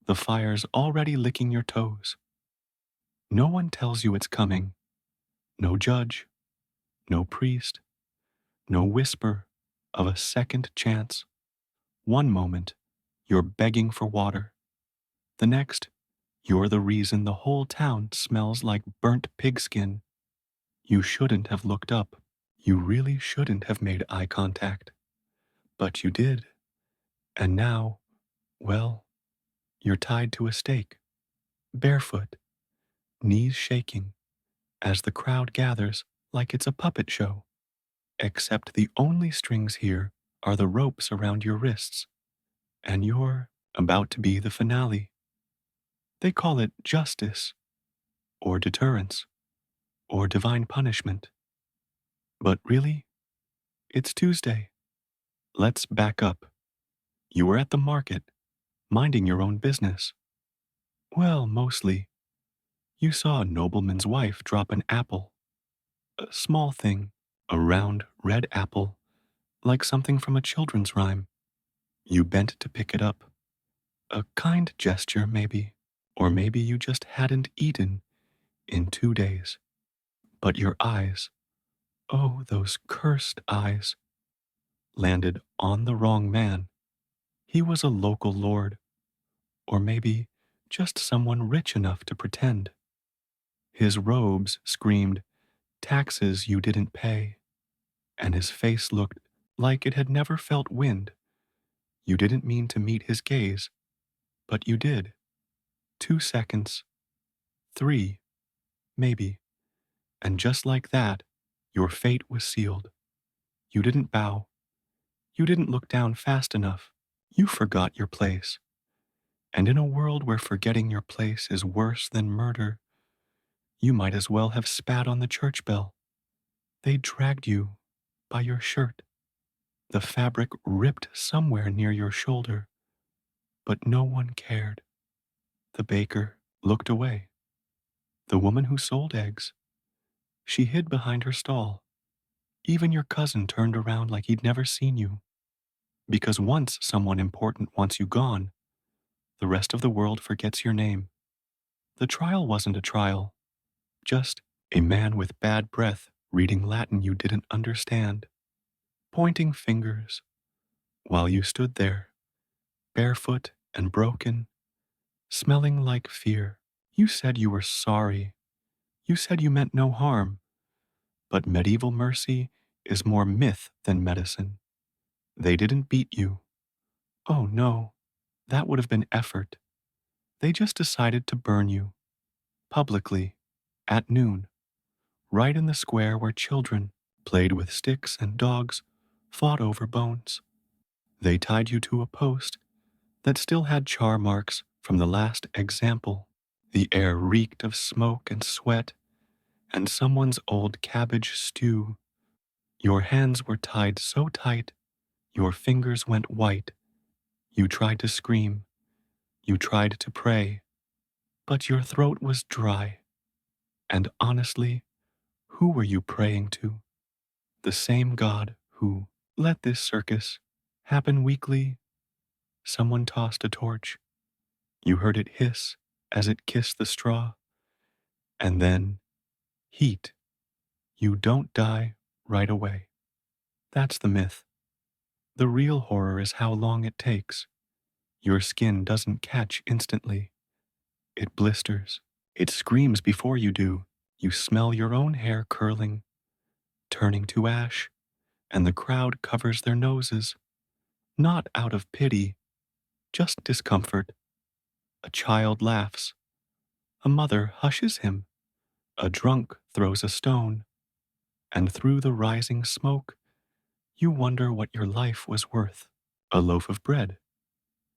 The fire's already licking your toes. No one tells you it's coming. No judge, no priest, no whisper of a second chance. One moment, you're begging for water. The next, you're the reason the whole town smells like burnt pigskin. You shouldn't have looked up. You really shouldn't have made eye contact. But you did. And now, well, you're tied to a stake, barefoot, knees shaking, as the crowd gathers like it's a puppet show. Except the only strings here are the ropes around your wrists, and you're about to be the finale. They call it justice, or deterrence, or divine punishment. But really, it's Tuesday. Let's back up. You were at the market, minding your own business. Well, mostly. You saw a nobleman's wife drop an apple. A small thing, a round red apple, like something from a children's rhyme. You bent to pick it up. A kind gesture, maybe. Or maybe you just hadn't eaten in 2 days. But your eyes, oh, those cursed eyes, landed on the wrong man. He was a local lord, or maybe just someone rich enough to pretend. His robes screamed, taxes you didn't pay, and his face looked like it had never felt wind. You didn't mean to meet his gaze, but you did. 2 seconds, 3, maybe, and just like that, your fate was sealed. You didn't bow. You didn't look down fast enough. You forgot your place. And in a world where forgetting your place is worse than murder, you might as well have spat on the church bell. They dragged you by your shirt. The fabric ripped somewhere near your shoulder, but no one cared. The baker looked away. The woman who sold eggs, she hid behind her stall. Even your cousin turned around like he'd never seen you. Because once someone important wants you gone, the rest of the world forgets your name. The trial wasn't a trial, just a man with bad breath reading Latin you didn't understand, pointing fingers, while you stood there, barefoot and broken, smelling like fear. You said you were sorry. You said you meant no harm. But medieval mercy is more myth than medicine. They didn't beat you. Oh no, that would have been effort. They just decided to burn you, publicly, at noon, right in the square where children played with sticks and dogs fought over bones. They tied you to a post that still had char marks from the last example. The air reeked of smoke and sweat and someone's old cabbage stew. Your hands were tied so tight, your fingers went white. You tried to scream. You tried to pray. But your throat was dry. And honestly, who were you praying to? The same God who let this circus happen weekly? Someone tossed a torch. You heard it hiss as it kissed the straw. And then, heat. You don't die right away. That's the myth. The real horror is how long it takes. Your skin doesn't catch instantly. It blisters. It screams before you do. You smell your own hair curling, turning to ash, and the crowd covers their noses. Not out of pity, just discomfort. A child laughs. A mother hushes him. A drunk throws a stone. And through the rising smoke, you wonder what your life was worth. A loaf of bread,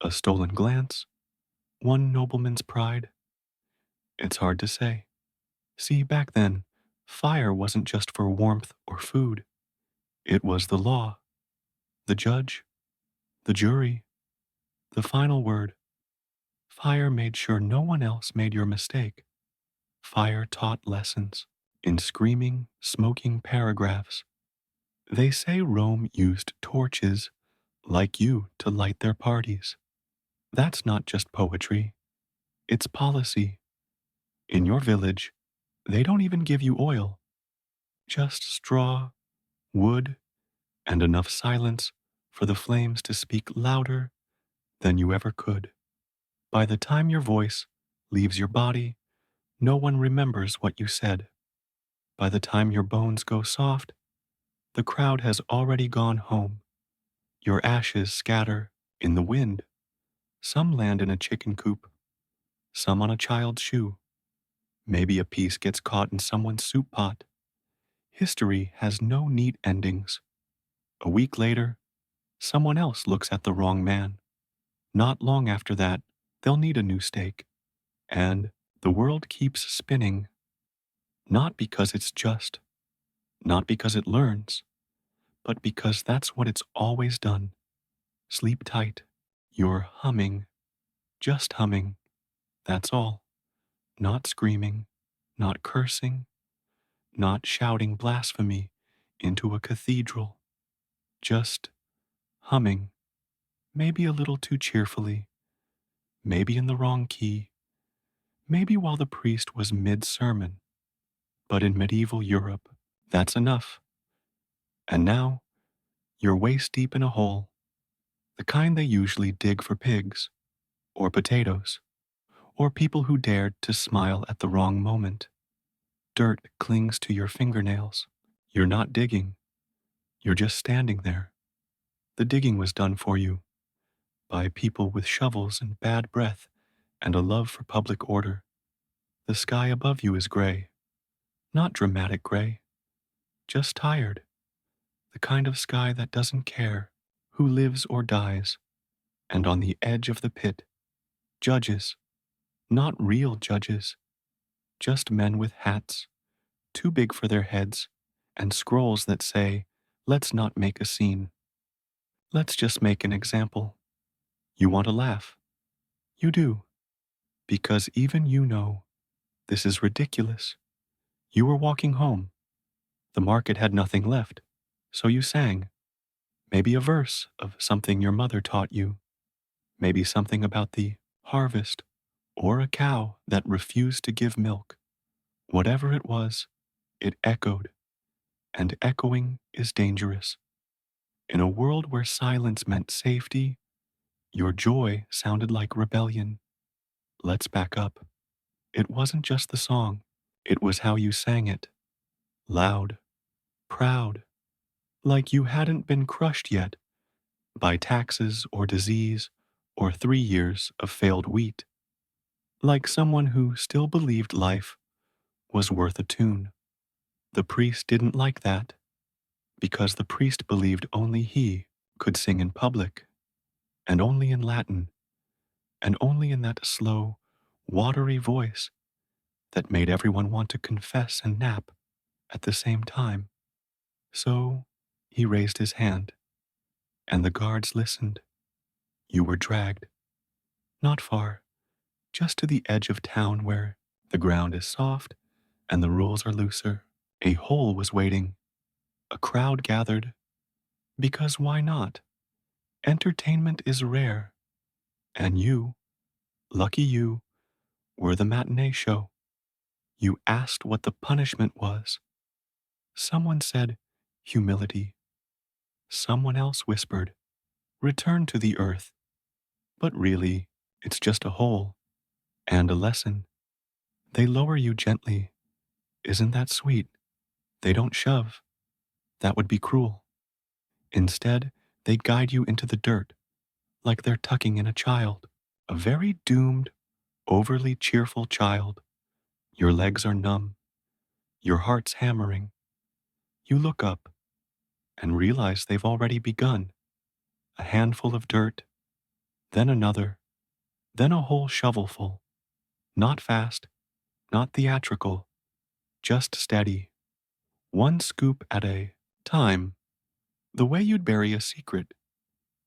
a stolen glance, one nobleman's pride. It's hard to say. See, back then, fire wasn't just for warmth or food. It was the law, the judge, the jury, the final word. Fire made sure no one else made your mistake. Fire taught lessons in screaming, smoking paragraphs. They say Rome used torches like you to light their parties. That's not just poetry. It's policy. In your village, they don't even give you oil, just straw, wood, and enough silence for the flames to speak louder than you ever could. By the time your voice leaves your body, no one remembers what you said. By the time your bones go soft, the crowd has already gone home. Your ashes scatter in the wind. Some land in a chicken coop, some on a child's shoe. Maybe a piece gets caught in someone's soup pot. History has no neat endings. A week later, someone else looks at the wrong man. Not long after that, they'll need a new steak. And the world keeps spinning, not because it's just, not because it learns, but because that's what it's always done. Sleep tight. You're humming, just humming. That's all. Not screaming, not cursing, not shouting blasphemy into a cathedral. Just humming, maybe a little too cheerfully, maybe in the wrong key, maybe while the priest was mid-sermon. But in medieval Europe, that's enough. And now, you're waist deep in a hole, the kind they usually dig for pigs, or potatoes, or people who dared to smile at the wrong moment. Dirt clings to your fingernails. You're not digging, you're just standing there. The digging was done for you by people with shovels and bad breath and a love for public order. The sky above you is gray, not dramatic gray, just tired, the kind of sky that doesn't care who lives or dies. And on the edge of the pit, judges, not real judges, just men with hats, too big for their heads, and scrolls that say, let's not make a scene. Let's just make an example. You want to laugh? You do. Because even you know, this is ridiculous. You were walking home. The market had nothing left, so you sang. Maybe a verse of something your mother taught you. Maybe something about the harvest, or a cow that refused to give milk. Whatever it was, it echoed, and echoing is dangerous. In a world where silence meant safety, your joy sounded like rebellion. Let's back up. It wasn't just the song, it was how you sang it. Loud, proud, like you hadn't been crushed yet by taxes or disease or 3 years of failed wheat. Like someone who still believed life was worth a tune. The priest didn't like that, because the priest believed only he could sing in public, and only in Latin, and only in that slow, watery voice that made everyone want to confess and nap at the same time. So he raised his hand, and the guards listened. You were dragged. Not far, just to the edge of town where the ground is soft and the rules are looser. A hole was waiting. A crowd gathered. Because why not? Entertainment is rare. And you, lucky you, were the matinee show. You asked what the punishment was. Someone said, humility. Someone else whispered, return to the earth. But really, it's just a hole and a lesson. They lower you gently. Isn't that sweet? They don't shove. That would be cruel. Instead, they guide you into the dirt, like they're tucking in a child, a very doomed, overly cheerful child. Your legs are numb. Your heart's hammering. You look up and realize they've already begun. A handful of dirt, then another, then a whole shovelful. Not fast, not theatrical, just steady. One scoop at a time. The way you'd bury a secret.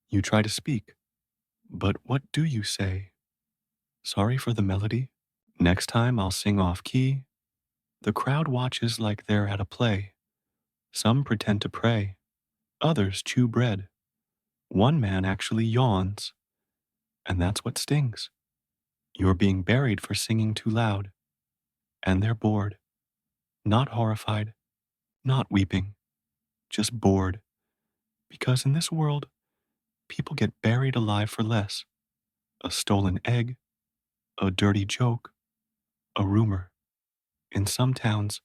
You try to speak, but what do you say? Sorry for the melody. Next time I'll sing off key. The crowd watches like they're at a play. Some pretend to pray. Others chew bread. One man actually yawns. And that's what stings. You're being buried for singing too loud, and they're bored, not horrified, not weeping, just bored. Because in this world, people get buried alive for less: a stolen egg, a dirty joke, a rumor. In some towns,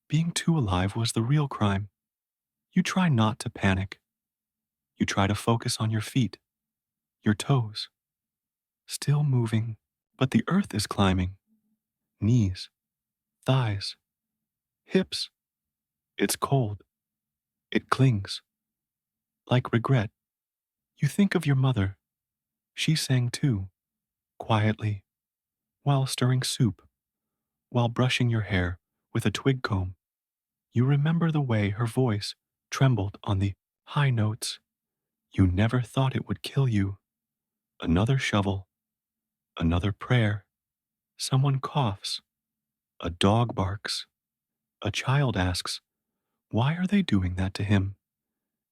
being too alive was the real crime. You try not to panic. You try to focus on your feet, your toes, still moving, but the earth is climbing. Knees, thighs, hips. It's cold. It clings. Like regret. You think of your mother. She sang too, quietly, while stirring soup, while brushing your hair with a twig comb. You remember the way her voice trembled on the high notes. You never thought it would kill you. Another shovel, another prayer. Someone coughs. A dog barks. A child asks, "Why are they doing that to him?"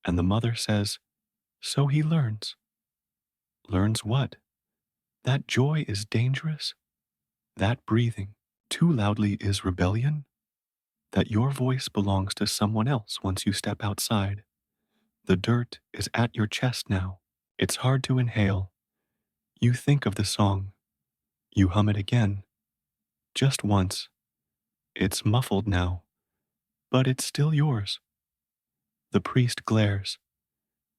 And the mother says, "So he learns." Learns what? That joy is dangerous? That breathing too loudly is rebellion? That your voice belongs to someone else once you step outside? The dirt is at your chest now. It's hard to inhale. You think of the song. You hum it again. Just once. It's muffled now, but it's still yours. The priest glares.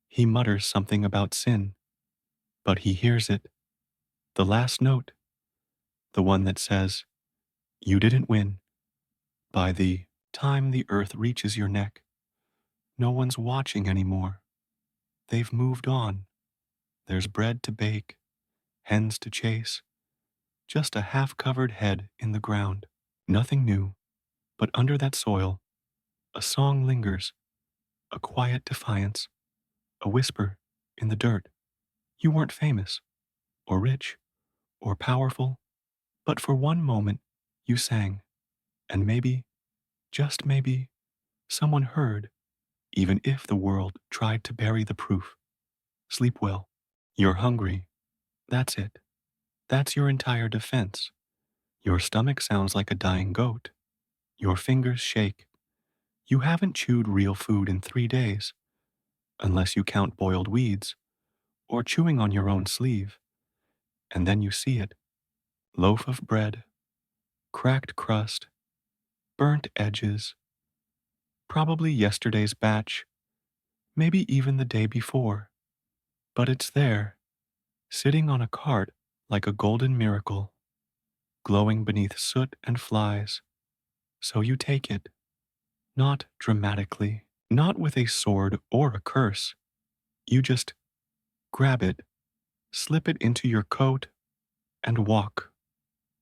He mutters something about sin, but he hears it. The last note, the one that says, "You didn't win." By the time the earth reaches your neck, no one's watching anymore. They've moved on. There's bread to bake, hens to chase, just a half-covered head in the ground. Nothing new, but under that soil, a song lingers, a quiet defiance, a whisper in the dirt. You weren't famous, or rich, or powerful, but for one moment you sang, and maybe, just maybe, someone heard, even if the world tried to bury the proof. Sleep well. You're hungry. That's it. That's your entire defense. Your stomach sounds like a dying goat. Your fingers shake. You haven't chewed real food in 3 days, unless you count boiled weeds, or chewing on your own sleeve. And then you see it. Loaf of bread, cracked crust, burnt edges, probably yesterday's batch, maybe even the day before. But it's there, sitting on a cart like a golden miracle, glowing beneath soot and flies. So you take it, not dramatically, not with a sword or a curse. You just grab it, slip it into your coat, and walk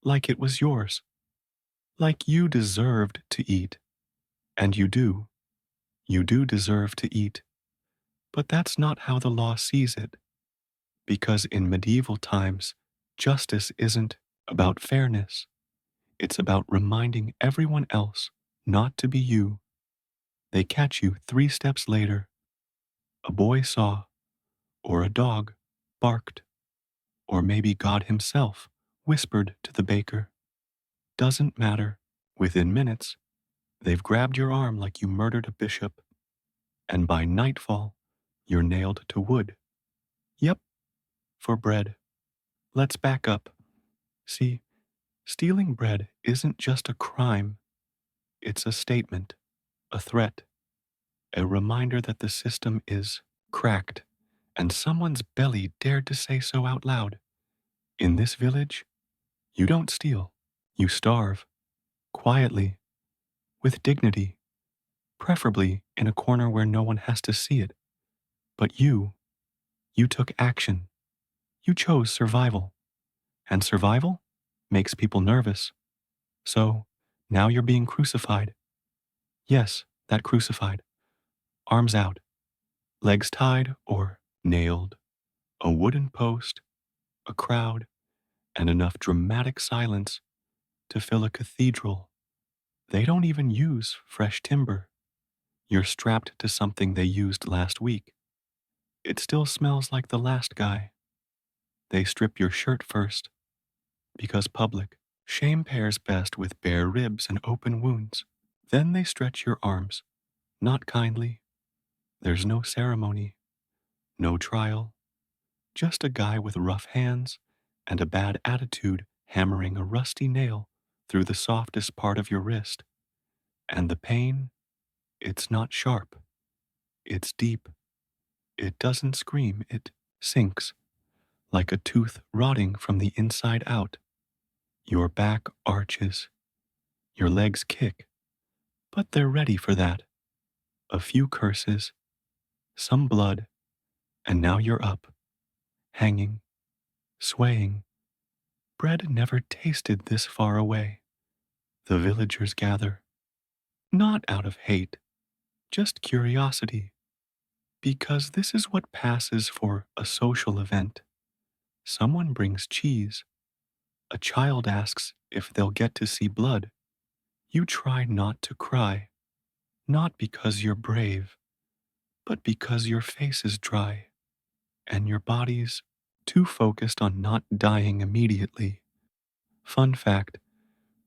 like it was yours, like you deserved to eat. And you do. You do deserve to eat. But that's not how the law sees it, because in medieval times, justice isn't about fairness. It's about reminding everyone else not to be you. They catch you 3 steps later. A boy saw, or a dog barked, or maybe God himself whispered to the baker. Doesn't matter. Within minutes, they've grabbed your arm like you murdered a bishop, and by nightfall, you're nailed to wood. Yep, for bread. Let's back up. See, stealing bread isn't just a crime, it's a statement, a threat, a reminder that the system is cracked, and someone's belly dared to say so out loud. In this village, you don't steal, you starve, quietly, with dignity, preferably in a corner where no one has to see it. But you took action. You chose survival. And survival makes people nervous. So now you're being crucified. Yes, that crucified. Arms out, legs tied or nailed. A wooden post, a crowd, and enough dramatic silence to fill a cathedral. They don't even use fresh timber. You're strapped to something they used last week. It still smells like the last guy. They strip your shirt first, because public. Shame pairs best with bare ribs and open wounds. Then they stretch your arms, not kindly. There's no ceremony, no trial, just a guy with rough hands and a bad attitude hammering a rusty nail through the softest part of your wrist. And the pain, it's not sharp, it's deep. It doesn't scream, it sinks, like a tooth rotting from the inside out. Your back arches, your legs kick, but they're ready for that. A few curses, some blood, and now you're up, hanging, swaying. Bread never tasted this far away. The villagers gather, not out of hate, just curiosity, because this is what passes for a social event. Someone brings cheese. A child asks if they'll get to see blood. You try not to cry, not because you're brave, but because your face is dry and your body's too focused on not dying immediately. Fun fact,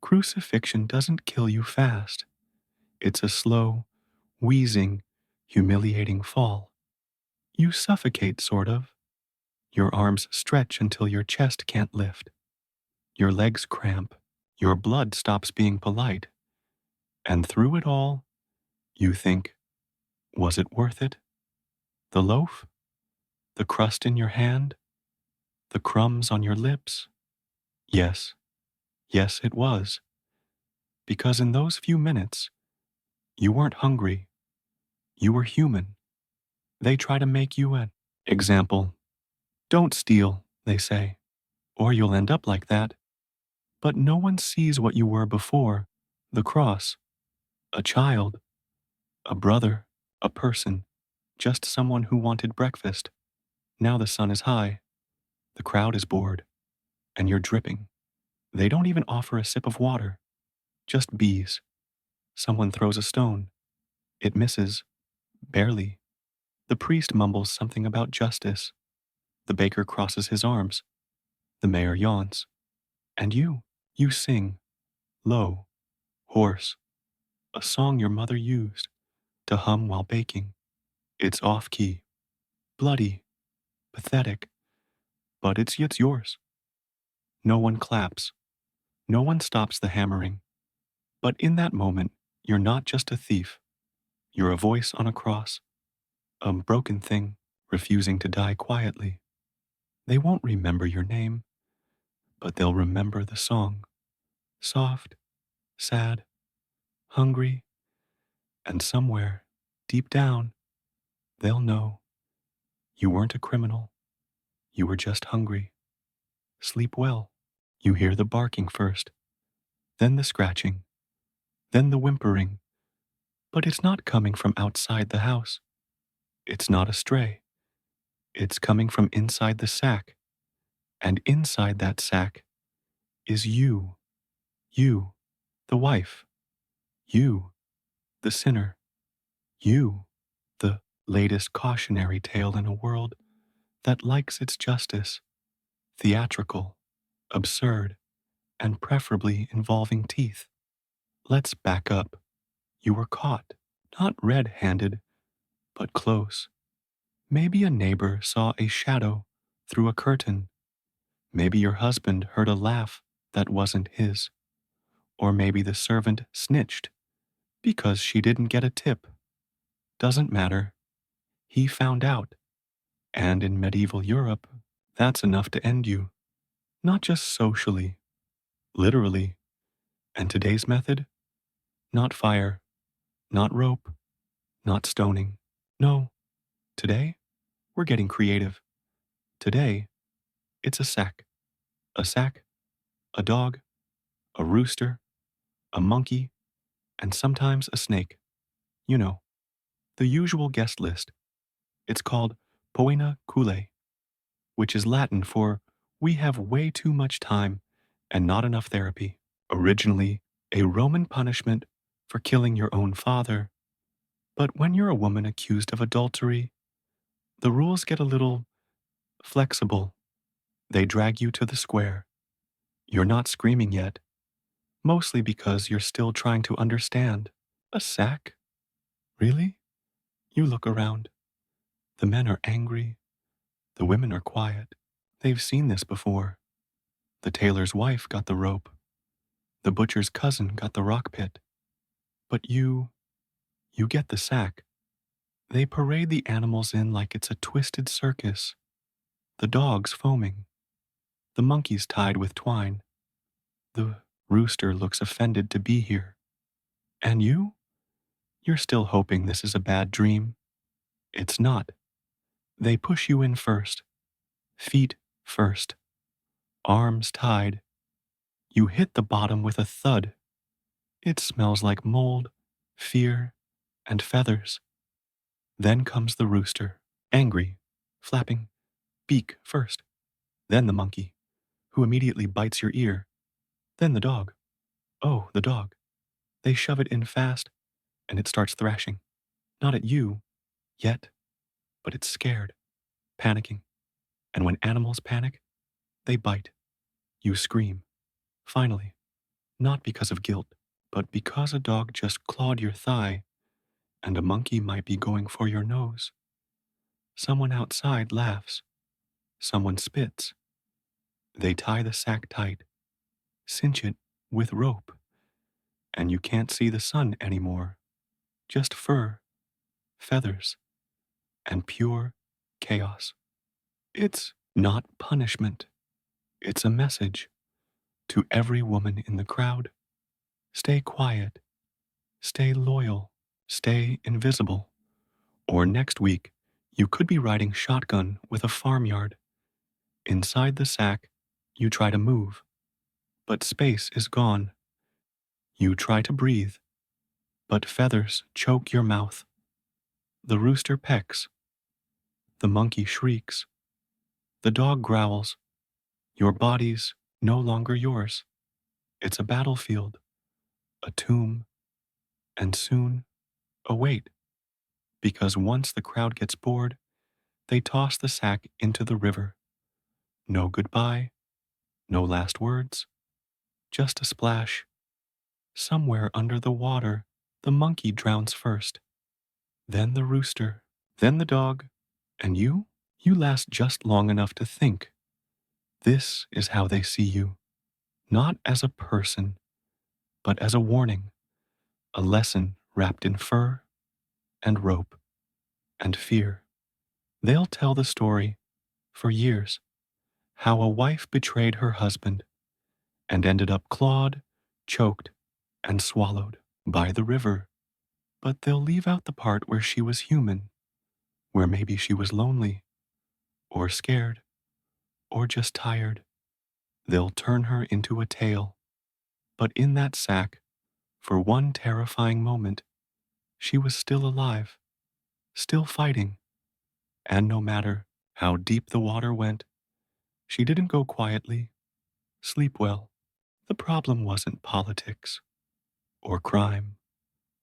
crucifixion doesn't kill you fast. It's a slow, wheezing, humiliating fall. You suffocate, sort of. Your arms stretch until your chest can't lift. Your legs cramp. Your blood stops being polite. And through it all, you think, was it worth it? The loaf? The crust in your hand? The crumbs on your lips? Yes, yes, it was. Because in those few minutes, you weren't hungry. You were human. They try to make you an example. Don't steal, they say, or you'll end up like that. But no one sees what you were before the cross. A child, a brother, a person, just someone who wanted breakfast. Now the sun is high, the crowd is bored, and you're dripping. They don't even offer a sip of water, just bees. Someone throws a stone. It misses, barely. The priest mumbles something about justice. The baker crosses his arms. The mayor yawns. And you sing, low, hoarse, a song your mother used to hum while baking. It's off key, bloody, pathetic, but it's yours. No one claps. No one stops the hammering. But in that moment, you're not just a thief. You're a voice on a cross, a broken thing refusing to die quietly. They won't remember your name, but they'll remember the song. Soft, sad, hungry, and somewhere, deep down, they'll know you weren't a criminal. You were just hungry. Sleep well. You hear the barking first, then the scratching, then the whimpering. But it's not coming from outside the house. It's not a stray. It's coming from inside the sack. And inside that sack is you, the wife, you, the sinner, you, the latest cautionary tale in a world that likes its justice, theatrical, absurd, and preferably involving teeth. Let's back up. You were caught, not red-handed, but close. Maybe a neighbor saw a shadow through a curtain. Maybe your husband heard a laugh that wasn't his. Or maybe the servant snitched because she didn't get a tip. Doesn't matter. He found out. And in medieval Europe, that's enough to end you. Not just socially, literally. And today's method? Not fire, not rope, not stoning. No, today, we're getting creative. Today, it's a sack. A sack, a dog, a rooster, a monkey, and sometimes a snake. You know, the usual guest list. It's called poena culae, which is Latin for we have way too much time and not enough therapy. Originally, a Roman punishment for killing your own father. But when you're a woman accused of adultery, the rules get a little flexible. They drag you to the square. You're not screaming yet, mostly because you're still trying to understand. A sack? Really? You look around. The men are angry. The women are quiet. They've seen this before. The tailor's wife got the rope. The butcher's cousin got the rock pit. But you get the sack. They parade the animals in like it's a twisted circus. The dogs foaming. The monkeys tied with twine. The rooster looks offended to be here. And you? You're still hoping this is a bad dream. It's not. They push you in first. Feet first. Arms tied. You hit the bottom with a thud. It smells like mold, fear, and feathers. Then comes the rooster, angry, flapping, beak first. Then the monkey, who immediately bites your ear. Then the dog. Oh, the dog. They shove it in fast, and it starts thrashing. Not at you, yet, but it's scared, panicking. And when animals panic, they bite. You scream. Finally, not because of guilt, but because a dog just clawed your thigh, and a monkey might be going for your nose. Someone outside laughs. Someone spits. They tie the sack tight, cinch it with rope, and you can't see the sun anymore. Just fur, feathers, and pure chaos. It's not punishment. It's a message to every woman in the crowd. Stay quiet. Stay loyal. Stay invisible. Or next week, you could be riding shotgun with a farmyard. Inside the sack, you try to move, but space is gone. You try to breathe, but feathers choke your mouth. The rooster pecks. The monkey shrieks. The dog growls. Your body's no longer yours. It's a battlefield, a tomb, and soon a wait. Because once the crowd gets bored, they toss the sack into the river. No goodbye, no last words, just a splash. Somewhere under the water, the monkey drowns first, then the rooster, then the dog, and you? You last just long enough to think. This is how they see you, not as a person, but as a warning, a lesson wrapped in fur and rope and fear. They'll tell the story for years, how a wife betrayed her husband and ended up clawed, choked, and swallowed by the river. But they'll leave out the part where she was human, where maybe she was lonely, or scared, or just tired. They'll turn her into a tale. But in that sack, for one terrifying moment, she was still alive, still fighting. And no matter how deep the water went, she didn't go quietly. Sleep well. The problem wasn't politics, or crime,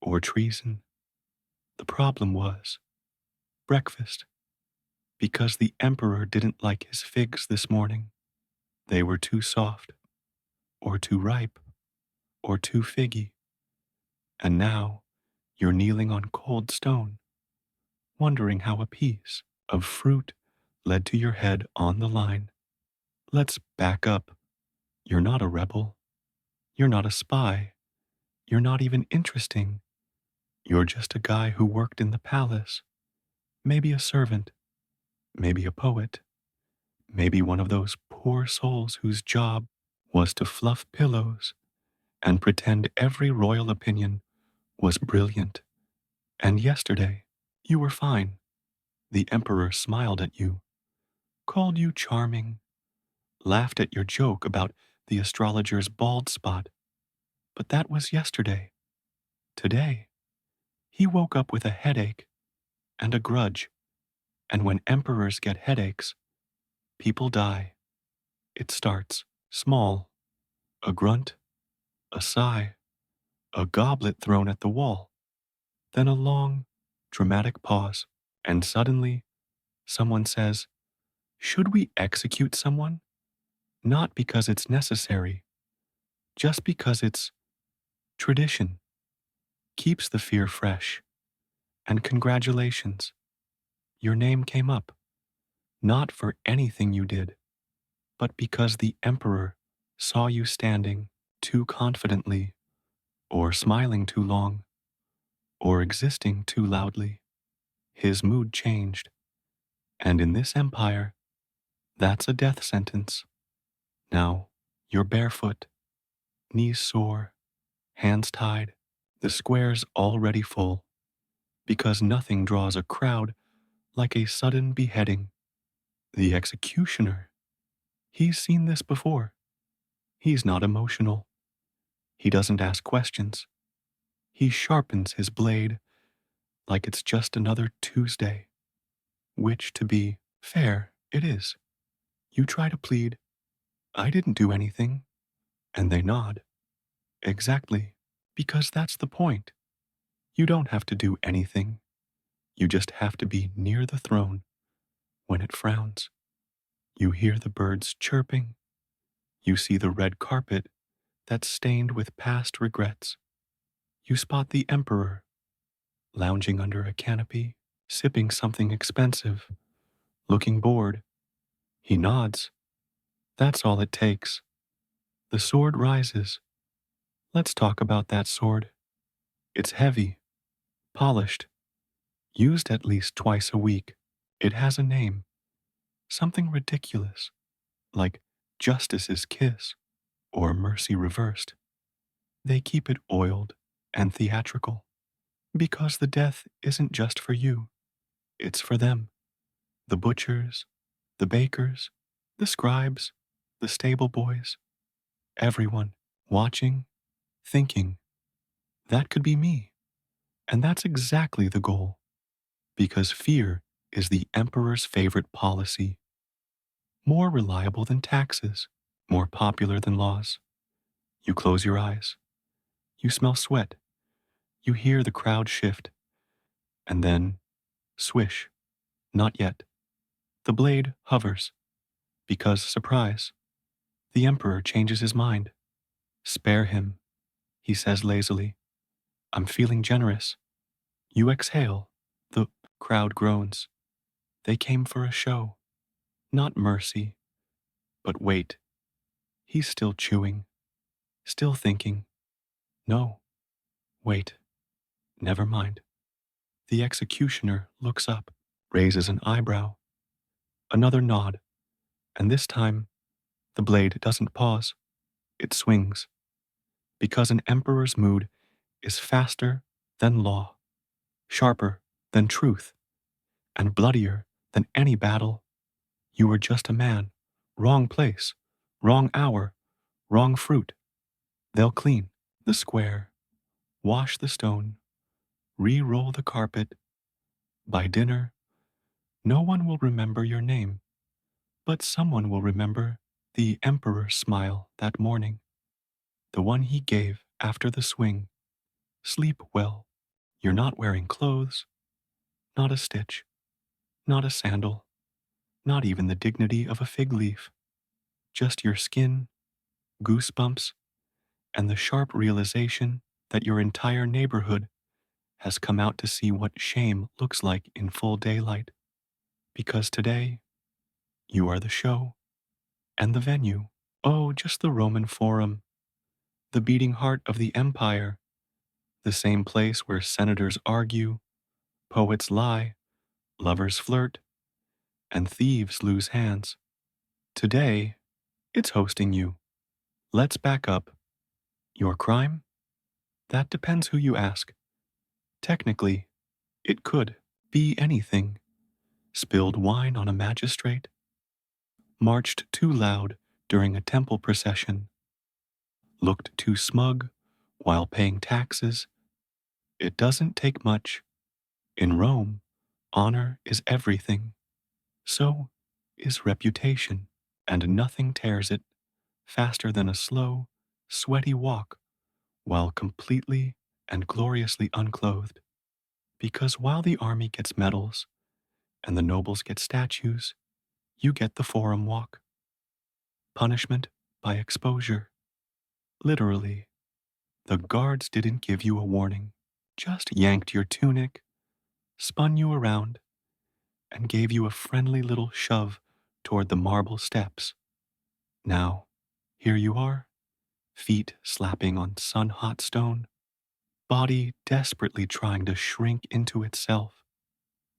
or treason. The problem was breakfast, because the emperor didn't like his figs this morning. They were too soft, or too ripe, or too figgy. And now you're kneeling on cold stone, wondering how a piece of fruit led to your head on the line. Let's back up. You're not a rebel. You're not a spy. You're not even interesting. You're just a guy who worked in the palace. Maybe a servant. Maybe a poet. Maybe one of those poor souls whose job was to fluff pillows and pretend every royal opinion was brilliant. And yesterday, you were fine. The emperor smiled at you, called you charming, laughed at your joke about the astrologer's bald spot. But that was yesterday. Today, he woke up with a headache and a grudge. And when emperors get headaches, people die. It starts small, a grunt, a sigh, a goblet thrown at the wall, then a long, dramatic pause, and suddenly someone says, "Should we execute someone?" not because it's necessary, just because it's tradition, keeps the fear fresh. And congratulations, your name came up, not for anything you did, but because the emperor saw you standing too confidently, or smiling too long, or existing too loudly. His mood changed, and in this empire, that's a death sentence. Now, you're barefoot, knees sore, hands tied, the square's already full, because nothing draws a crowd like a sudden beheading. The executioner, he's seen this before. He's not emotional. He doesn't ask questions. He sharpens his blade like it's just another Tuesday, which, to be fair, it is. You try to plead, I didn't do anything, and they nod. Exactly, because that's the point. You don't have to do anything. You just have to be near the throne when it frowns. You hear the birds chirping. You see the red carpet that's stained with past regrets. You spot the emperor lounging under a canopy, sipping something expensive, looking bored. He nods. That's all it takes. The sword rises. Let's talk about that sword. It's heavy, polished, used at least twice a week. It has a name, something ridiculous, like Justice's Kiss or Mercy Reversed. They keep it oiled and theatrical because the death isn't just for you, it's for them. The butchers, the bakers, the scribes, the stable boys, everyone watching, thinking, that could be me. And that's exactly the goal, because fear is the emperor's favorite policy. More reliable than taxes, more popular than laws. You close your eyes. You smell sweat. You hear the crowd shift. And then, swish. Not yet. The blade hovers. Because, surprise, the emperor changes his mind. Spare him, he says lazily. I'm feeling generous. You exhale. The crowd groans. They came for a show. Not mercy. But wait. He's still chewing. Still thinking. No. Wait. Never mind. The executioner looks up, raises an eyebrow. Another nod. And this time, the blade doesn't pause. It swings. Because an emperor's mood is faster than law, sharper than truth, and bloodier than any battle. You were just a man. Wrong place. Wrong hour. Wrong fruit. They'll clean the square, wash the stone, re-roll the carpet. By dinner, no one will remember your name, but someone will remember the emperor's smile that morning, the one he gave after the swing. Sleep well. You're not wearing clothes, not a stitch, not a sandal, not even the dignity of a fig leaf. Just your skin, goosebumps, and the sharp realization that your entire neighborhood has come out to see what shame looks like in full daylight. Because today, you are the show and the venue. Oh, just the Roman Forum, the beating heart of the empire, the same place where senators argue, poets lie, lovers flirt, and thieves lose hands. Today, it's hosting you. Let's back up. Your crime? That depends who you ask. Technically, it could be anything. Spilled wine on a magistrate, marched too loud during a temple procession, looked too smug while paying taxes. It doesn't take much. In Rome, honor is everything. So is reputation, and nothing tears it faster than a slow, sweaty walk while completely and gloriously unclothed. Because while the army gets medals and the nobles get statues, you get the forum walk. punishment by exposure. Literally, the guards didn't give you a warning, just yanked your tunic, spun you around, and gave you a friendly little shove toward the marble steps. Now, here you are, feet slapping on sun hot stone, body desperately trying to shrink into itself.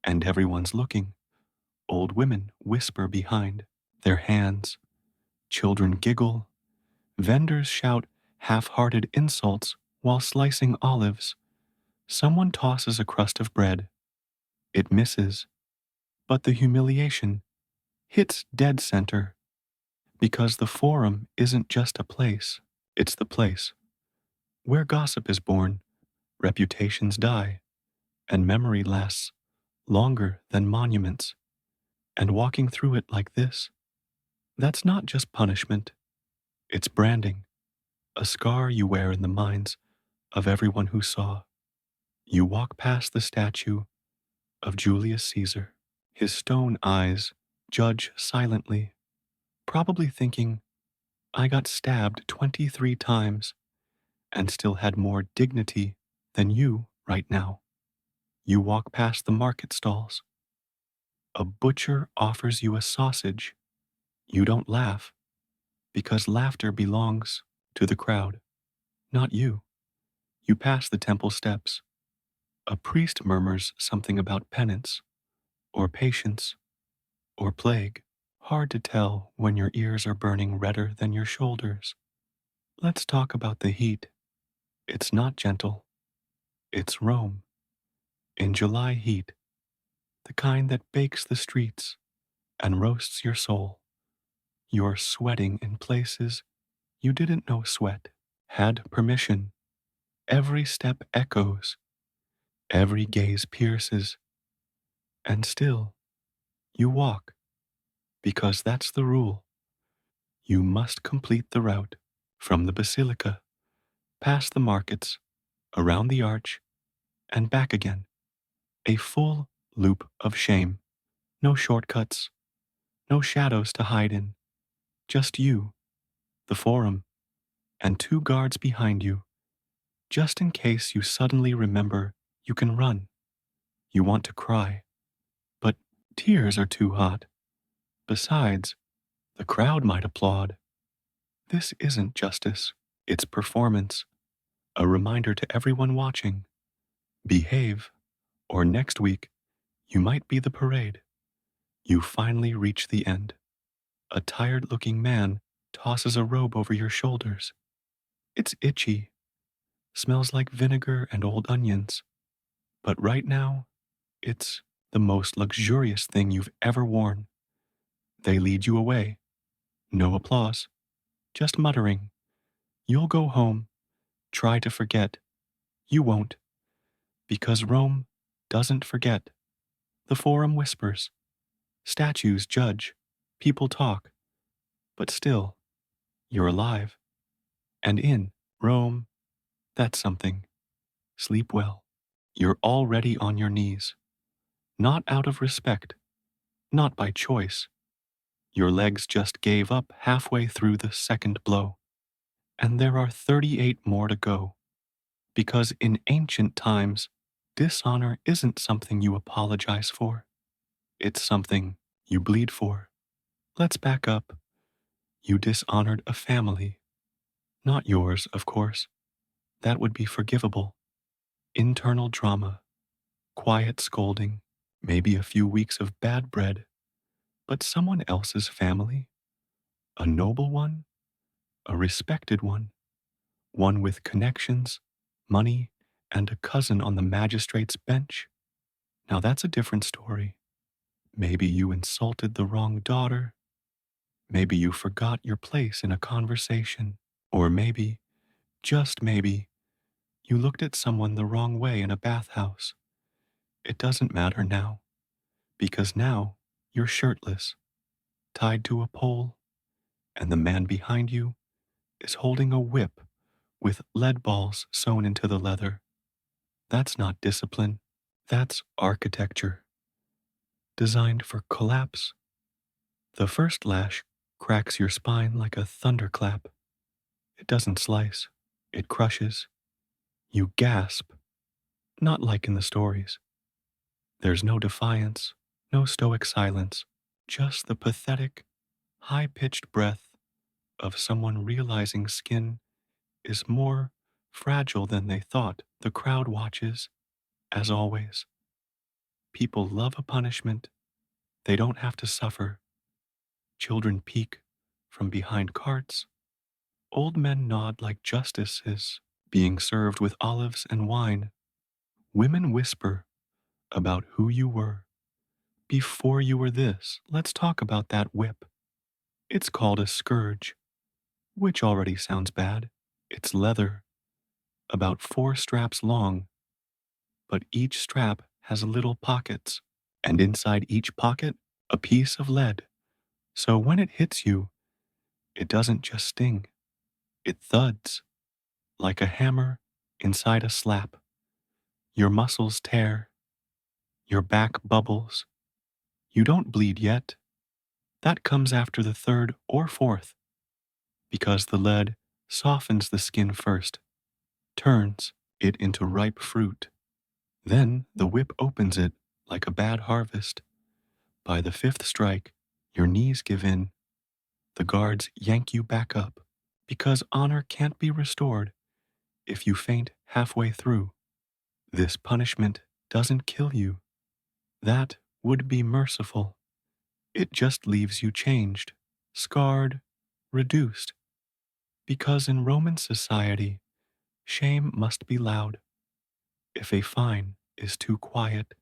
And everyone's looking. Old women whisper behind their hands, children giggle, vendors shout half hearted insults while slicing olives. Someone tosses a crust of bread. It misses, but the humiliation hits dead center because the forum isn't just a place, it's the place where gossip is born, reputations die, and memory lasts longer than monuments. And walking through it like this, that's not just punishment, it's branding, a scar you wear in the minds of everyone who saw. You walk past the statue of Julius Caesar. His stone eyes judge silently, probably thinking, I got stabbed 23 times and still had more dignity than you right now. You walk past the market stalls. A butcher offers you a sausage. You don't laugh because laughter belongs to the crowd, not you. You pass the temple steps. A priest murmurs something about penance, or patience, or plague. Hard to tell when your ears are burning redder than your shoulders. Let's talk about the heat. It's not gentle. It's Rome. In July heat, the kind that bakes the streets and roasts your soul. You're sweating in places you didn't know sweat, had permission. Every step echoes, every gaze pierces, and still you walk because that's the rule. You must complete the route from the basilica, past the markets, around the arch, and back again. A full loop of shame. No shortcuts, no shadows to hide in. Just you, the forum, and two guards behind you, just in case you suddenly remember you can run. You want to cry, but tears are too hot. Besides, the crowd might applaud. This isn't justice, it's performance. A reminder to everyone watching. Behave, or next week, you might be the parade. You finally reach the end. A tired looking man tosses a robe over your shoulders. It's itchy, smells like vinegar and old onions. But right now, it's the most luxurious thing you've ever worn. They lead you away. No applause, just muttering. You'll go home, try to forget. You won't, because Rome doesn't forget. The forum whispers. Statues judge. People talk. But still, you're alive. And in Rome, that's something. Sleep well. You're already on your knees. Not out of respect, not by choice. Your legs just gave up halfway through the second blow. And there are 38 more to go. Because in ancient times, dishonor isn't something you apologize for. It's something you bleed for. Let's back up. You dishonored a family. Not yours, of course. That would be forgivable. Internal drama, quiet scolding, maybe a few weeks of bad bread. But someone else's family? A noble one? A respected one? One with connections, money, and a cousin on the magistrate's bench? Now that's a different story. Maybe you insulted the wrong daughter. Maybe you forgot your place in a conversation. Or maybe, just maybe, you looked at someone the wrong way in a bathhouse. It doesn't matter now, because now you're shirtless, tied to a pole, and the man behind you is holding a whip with lead balls sewn into the leather. That's not discipline, that's architecture, designed for collapse. The first lash cracks your spine like a thunderclap. It doesn't slice, it crushes. You gasp, not like in the stories. There's no defiance, no stoic silence, just the pathetic, high pitched breath of someone realizing skin is more fragile than they thought. The crowd watches, as always. People love a punishment they don't have to suffer. Children peek from behind carts. Old men nod like justice is being served with olives and wine. Women whisper about who you were before you were this. Let's talk about that whip. It's called a scourge, which already sounds bad. It's leather, about 4 straps long, but each strap has little pockets, and inside each pocket, a piece of lead. So when it hits you, it doesn't just sting, it thuds like a hammer inside a slap. Your muscles tear, your back bubbles. You don't bleed yet. That comes after the third or fourth, because the lead softens the skin first, turns it into ripe fruit. Then the whip opens it like a bad harvest. By the fifth strike, your knees give in. The guards yank you back up, because honor can't be restored if you faint halfway through. This punishment doesn't kill you. That would be merciful. It just leaves you changed, scarred, reduced. Because in Roman society, shame must be loud. If a fine is too quiet,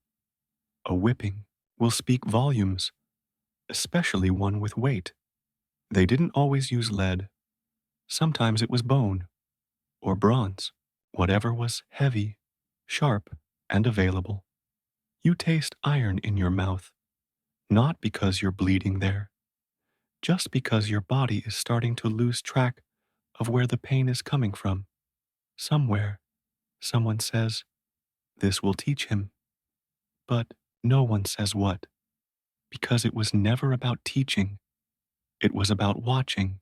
a whipping will speak volumes, especially one with weight. They didn't always use lead. Sometimes it was bone or bronze, whatever was heavy, sharp, and available. You taste iron in your mouth, not because you're bleeding there, just because your body is starting to lose track of where the pain is coming from. Somewhere, someone says, this will teach him. But no one says what, because it was never about teaching. It was about watching,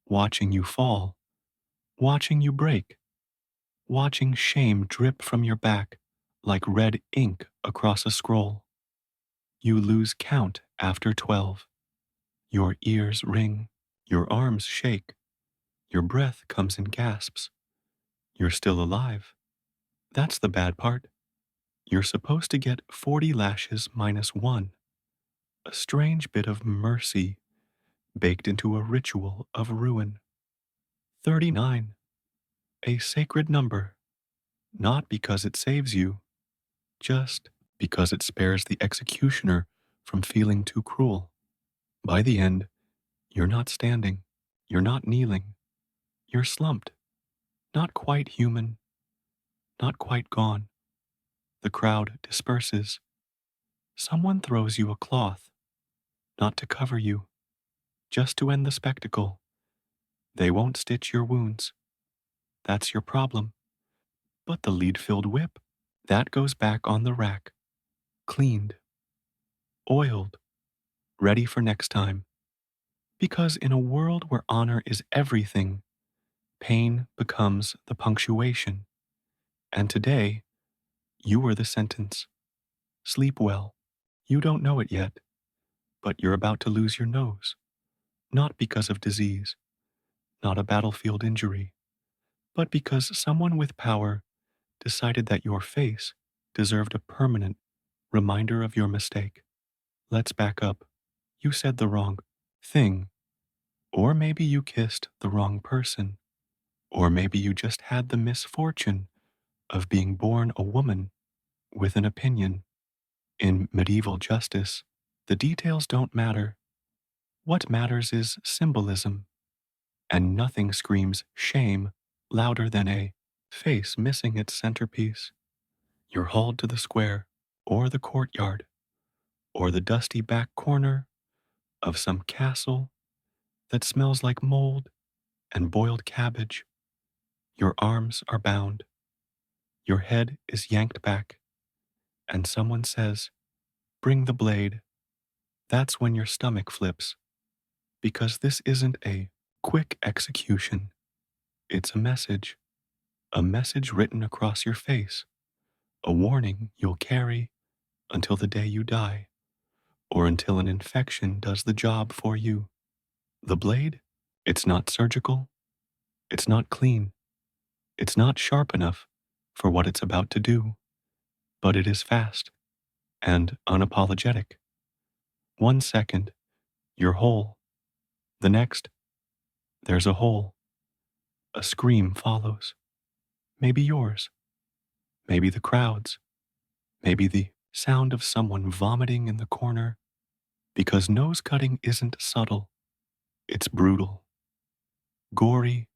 watching you fall, watching you break, watching shame drip from your back like red ink across a scroll. You lose count after 12. Your ears ring, your arms shake, your breath comes in gasps. You're still alive. That's the bad part. You're supposed to get 40 lashes minus 1, a strange bit of mercy baked into a ritual of ruin. 39, a sacred number, not because it saves you, just because it spares the executioner from feeling too cruel. By the end, you're not standing, you're not kneeling, you're slumped, not quite human, not quite gone. The crowd disperses. Someone throws you a cloth, not to cover you, just to end the spectacle. They won't stitch your wounds. That's your problem. But the lead-filled whip, that goes back on the rack, cleaned, oiled, ready for next time. Because in a world where honor is everything, pain becomes the punctuation. And today, you were the sentence. Sleep well. You don't know it yet, but you're about to lose your nose. Not because of disease, not a battlefield injury, but because someone with power decided that your face deserved a permanent reminder of your mistake. Let's back up. You said the wrong thing, or maybe you kissed the wrong person, or maybe you just had the misfortune of being born a woman with an opinion. In medieval justice, the details don't matter. What matters is symbolism, and nothing screams shame louder than a face missing its centerpiece. You're hauled to the square, or the courtyard, or the dusty back corner of some castle that smells like mold and boiled cabbage. Your arms are bound. Your head is yanked back, and someone says, bring the blade. That's when your stomach flips. Because this isn't a quick execution, it's a message written across your face, a warning you'll carry until the day you die, or until an infection does the job for you. The blade? It's not surgical, it's not clean, it's not sharp enough for what it's about to do, but it is fast and unapologetic. 1 second, you're whole. The next, there's a hole. A scream follows. Maybe yours, maybe the crowd's, maybe the sound of someone vomiting in the corner, because nose cutting isn't subtle, it's brutal, gory,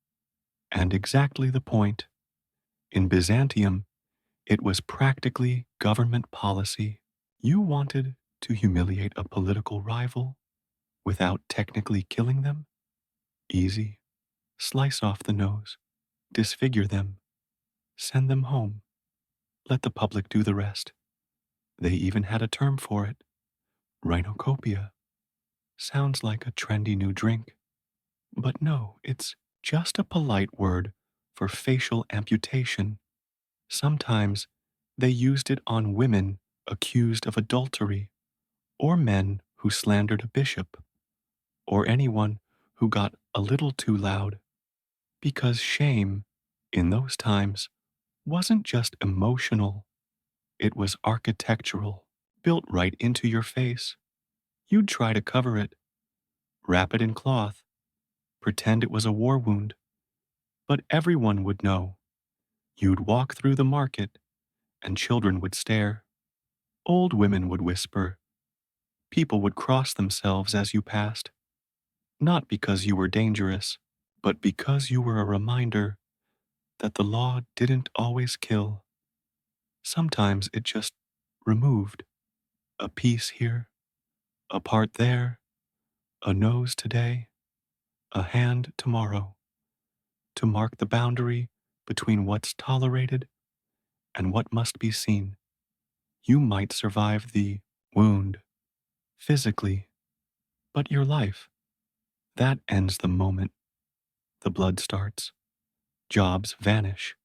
and exactly the point. In Byzantium, it was practically government policy. You wanted to humiliate a political rival without technically killing them? Easy. Slice off the nose, disfigure them, send them home. Let the public do the rest. They even had a term for it, rhinocopia. Sounds like a trendy new drink. But no, it's just a polite word for facial amputation. Sometimes they used it on women accused of adultery, or men who slandered a bishop, or anyone who got a little too loud. Because shame, in those times, wasn't just emotional, it was architectural, built right into your face. You'd try to cover it, wrap it in cloth, pretend it was a war wound, but everyone would know. You'd walk through the market, and children would stare. Old women would whisper. People would cross themselves as you passed, not because you were dangerous, but because you were a reminder that the law didn't always kill. Sometimes it just removed a piece here, a part there, a nose today, a hand tomorrow, to mark the boundary between what's tolerated and what must be seen. You might survive the wound physically, but your life, that ends the moment the blood starts. Jobs vanish,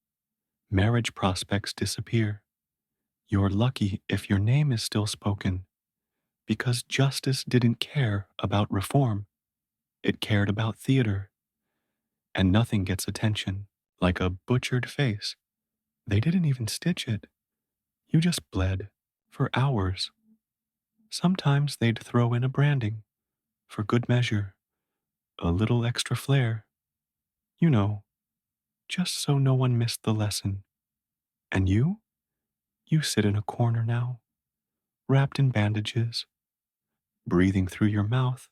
marriage prospects disappear. You're lucky if your name is still spoken, because justice didn't care about reform, it cared about theater. And nothing gets attention like a butchered face. They didn't even stitch it. You just bled for hours. Sometimes they'd throw in a branding for good measure, a little extra flair. You know, just so no one missed the lesson. And you? You sit in a corner now, wrapped in bandages, breathing through your mouth,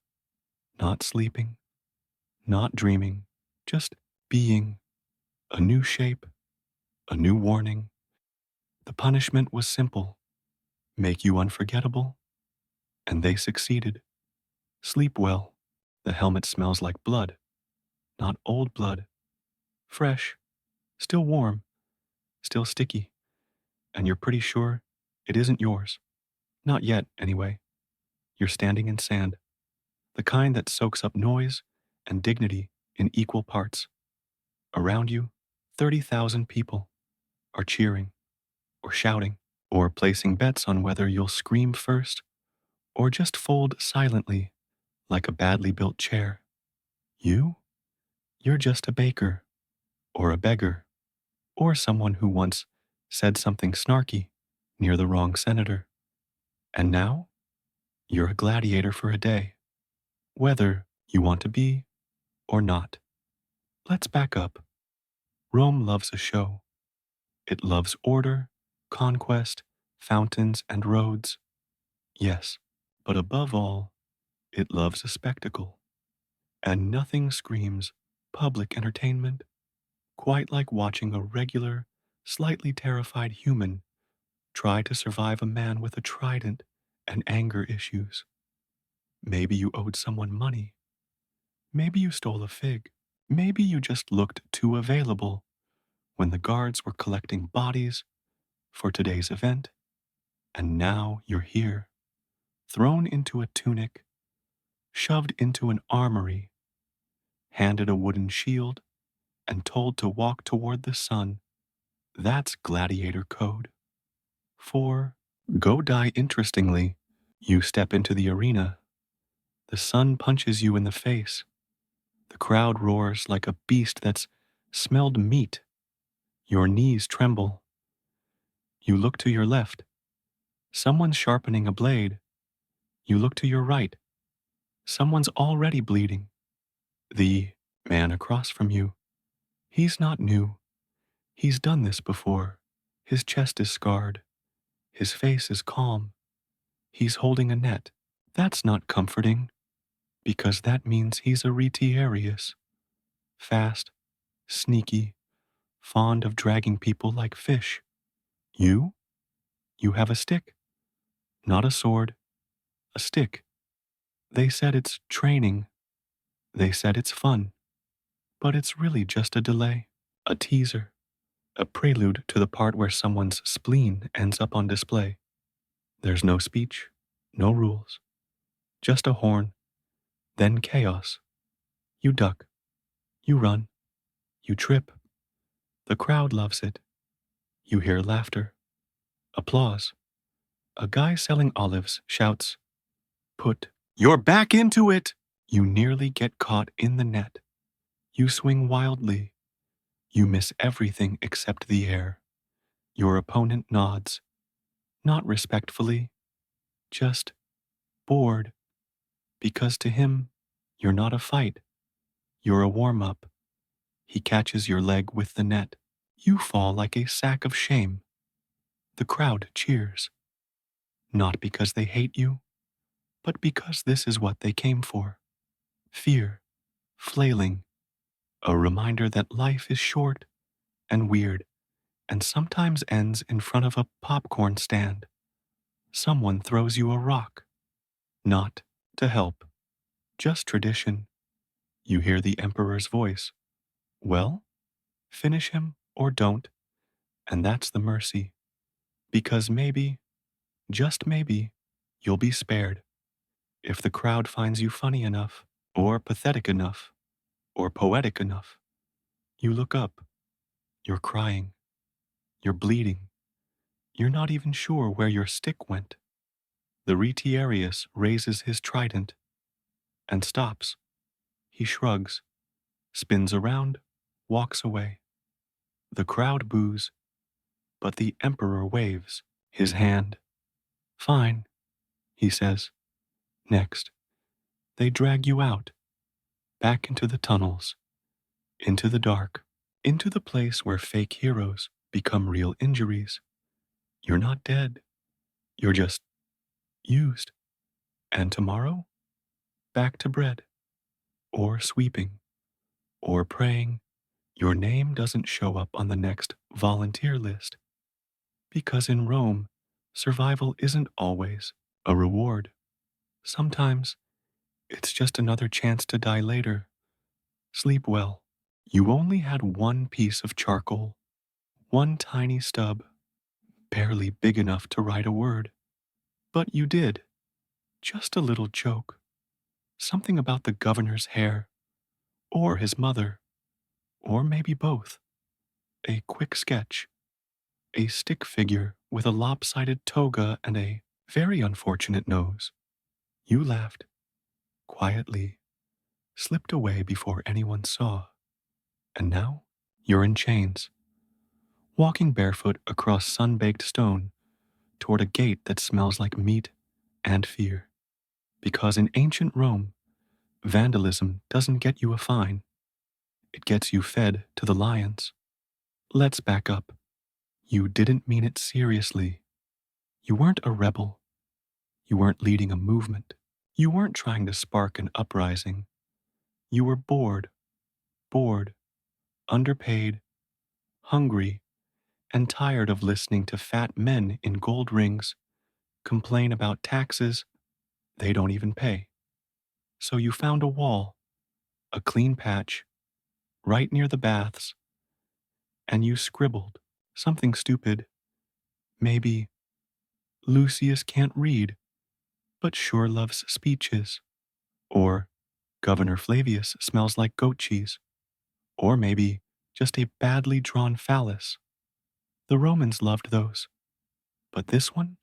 not sleeping, not dreaming, just being. A new shape, a new warning. The punishment was simple: make you unforgettable, and they succeeded. Sleep well. The helmet smells like blood, not old blood. Fresh, still warm, still sticky, and you're pretty sure it isn't yours. Not yet, anyway. You're standing in sand, the kind that soaks up noise and dignity in equal parts. Around you, 30,000 people are cheering, or shouting, or placing bets on whether you'll scream first or just fold silently like a badly built chair. You? You're just a baker, or a beggar, or someone who once said something snarky near the wrong senator. And now, you're a gladiator for a day, whether you want to be or not. Let's back up. Rome loves a show. It loves order, conquest, fountains, and roads. Yes, but above all, it loves a spectacle. And nothing screams public entertainment quite like watching a regular, slightly terrified human try to survive a man with a trident and anger issues. Maybe you owed someone money. Maybe you stole a fig. Maybe you just looked too available when the guards were collecting bodies for today's event. And now you're here, thrown into a tunic, shoved into an armory, handed a wooden shield, and told to walk toward the sun. That's gladiator code. 4. Go die interestingly. You step into the arena. The sun punches you in the face. The crowd roars like a beast that's smelled meat. Your knees tremble. You look to your left. Someone's sharpening a blade. You look to your right. Someone's already bleeding. The man across from you. He's not new. He's done this before. His chest is scarred. His face is calm. He's holding a net. That's not comforting, because that means he's a retiarius. Fast, sneaky, fond of dragging people like fish. You? You have a stick. Not a sword. A stick. They said it's training. They said it's fun. But it's really just a delay. A teaser. A prelude to the part where someone's spleen ends up on display. There's no speech, no rules. Just a horn. Then chaos. You duck. You run. You trip. The crowd loves it. You hear laughter. Applause. A guy selling olives shouts, "Put your back into it!" You nearly get caught in the net. You swing wildly. You miss everything except the air. Your opponent nods. Not respectfully, just bored. Because to him, you're not a fight. You're a warm-up. He catches your leg with the net. You fall like a sack of shame. The crowd cheers. Not because they hate you, but because this is what they came for. Fear, flailing, a reminder that life is short and weird and sometimes ends in front of a popcorn stand. Someone throws you a rock. Not to help, just tradition. You hear the emperor's voice. Well, finish him or don't, and that's the mercy. Because maybe, just maybe, you'll be spared. If the crowd finds you funny enough, or pathetic enough, or poetic enough. You look up. You're crying. You're bleeding. You're not even sure where your stick went. The retiarius raises his trident and stops. He shrugs, spins around, walks away. The crowd boos, but the emperor waves his hand. Fine, he says. Next, they drag you out, back into the tunnels, into the dark, into the place where fake heroes become real injuries. You're not dead. You're just used. And tomorrow, back to bread, or sweeping, or praying. Your name doesn't show up on the next volunteer list. Because in Rome, survival isn't always a reward. Sometimes it's just another chance to die later. Sleep well. You only had one piece of charcoal, one tiny stub, barely big enough to write a word. But you did. Just a little joke. Something about the governor's hair, or his mother, or maybe both. A quick sketch. A stick figure with a lopsided toga and a very unfortunate nose. You laughed, quietly, slipped away before anyone saw. And now you're in chains, walking barefoot across sun-baked stone toward a gate that smells like meat and fear. Because in ancient Rome, vandalism doesn't get you a fine. It gets you fed to the lions. Let's back up. You didn't mean it seriously. You weren't a rebel. You weren't leading a movement. You weren't trying to spark an uprising. You were bored, underpaid, hungry, and tired of listening to fat men in gold rings complain about taxes they don't even pay. So you found a wall, a clean patch, right near the baths, and you scribbled something stupid. Maybe, Lucius can't read, but sure loves speeches. Or Governor Flavius smells like goat cheese. Or maybe just a badly drawn phallus. The Romans loved those. But this one?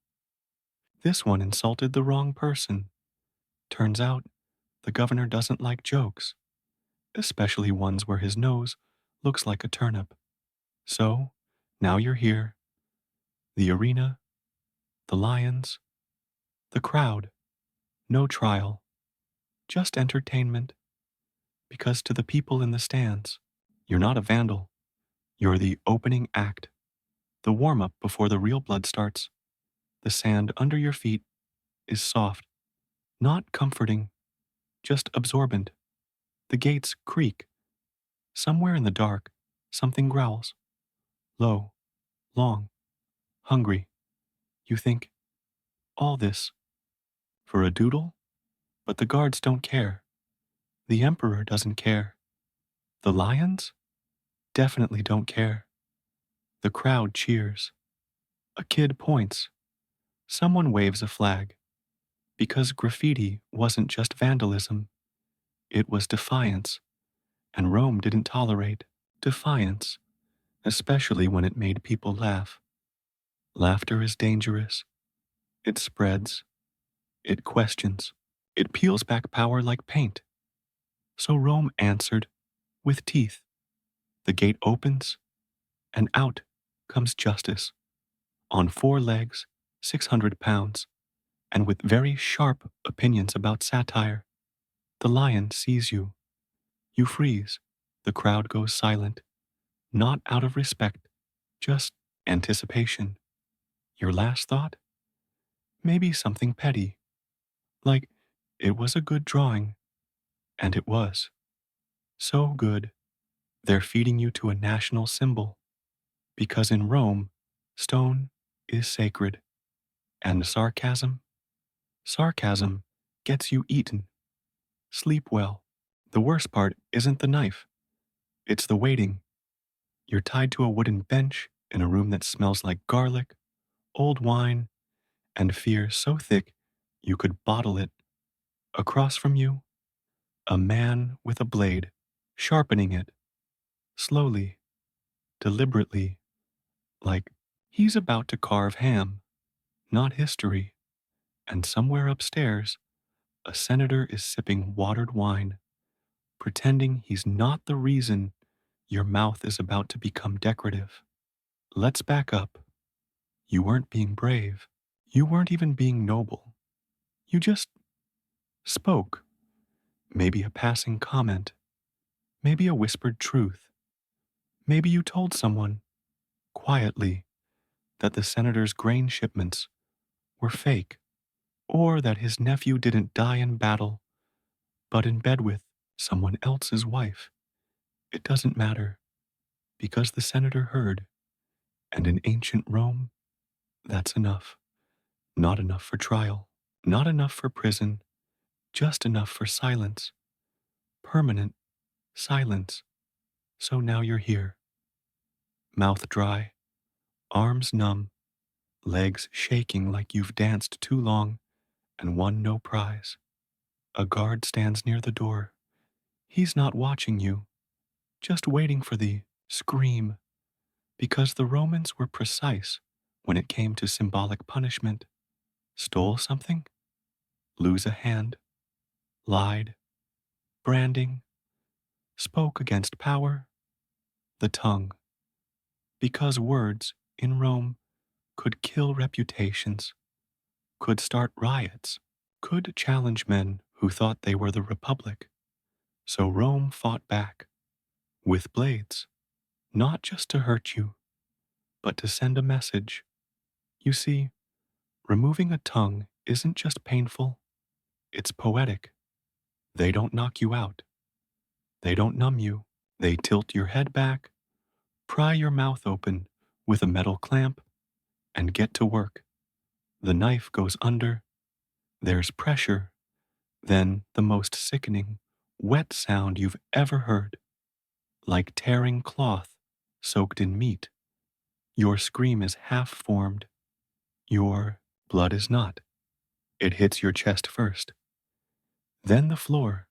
This one insulted the wrong person. Turns out the governor doesn't like jokes, especially ones where his nose looks like a turnip. So, now you're here. The arena, the lions, the crowd. No trial, just entertainment. Because to the people in the stands, you're not a vandal. You're the opening act, the warm up before the real blood starts. The sand under your feet is soft, not comforting, just absorbent. The gates creak. Somewhere in the dark, something growls. Low, long, hungry. You think, all this for a doodle? But the guards don't care. The emperor doesn't care. The lions definitely don't care. The crowd cheers. A kid points. Someone waves a flag. Because graffiti wasn't just vandalism, it was defiance. And Rome didn't tolerate defiance, especially when it made people laugh. Laughter is dangerous. It spreads. It questions. It peels back power like paint. So Rome answered with teeth. The gate opens, and out comes justice. On 4 legs, 600 pounds, and with very sharp opinions about satire. The lion sees you. You freeze. The crowd goes silent. Not out of respect, just anticipation. Your last thought? Maybe something petty. Like, it was a good drawing. And it was. So good. They're feeding you to a national symbol. Because in Rome, stone is sacred. And sarcasm? Sarcasm gets you eaten. Sleep well. The worst part isn't the knife. It's the waiting. You're tied to a wooden bench in a room that smells like garlic, old wine, and fear so thick you could bottle it. Across from you, a man with a blade, sharpening it, slowly, deliberately, like he's about to carve ham, not history. And somewhere upstairs, a senator is sipping watered wine, pretending he's not the reason your mouth is about to become decorative. Let's back up. You weren't being brave. You weren't even being noble. You just spoke. Maybe a passing comment. Maybe a whispered truth. Maybe you told someone, quietly, that the senator's grain shipments were fake, or that his nephew didn't die in battle, but in bed with someone else's wife. It doesn't matter, because the senator heard, and in ancient Rome, that's enough. Not enough for trial, not enough for prison, just enough for silence. Permanent silence. So now you're here. Mouth dry, arms numb, legs shaking like you've danced too long and won no prize. A guard stands near the door. He's not watching you, just waiting for the scream, because the Romans were precise when it came to symbolic punishment. Stole something? Lose a hand? Lied? Branding? Spoke against power? The tongue. Because words, in Rome, could kill reputations, could start riots, could challenge men who thought they were the Republic. So Rome fought back, with blades, not just to hurt you, but to send a message. You see, removing a tongue isn't just painful, it's poetic. They don't knock you out. They don't numb you. They tilt your head back, pry your mouth open with a metal clamp, and get to work. The knife goes under. There's pressure. Then the most sickening, wet sound you've ever heard. Like tearing cloth soaked in meat. Your scream is half formed. Your blood is not. It hits your chest first. then the floor,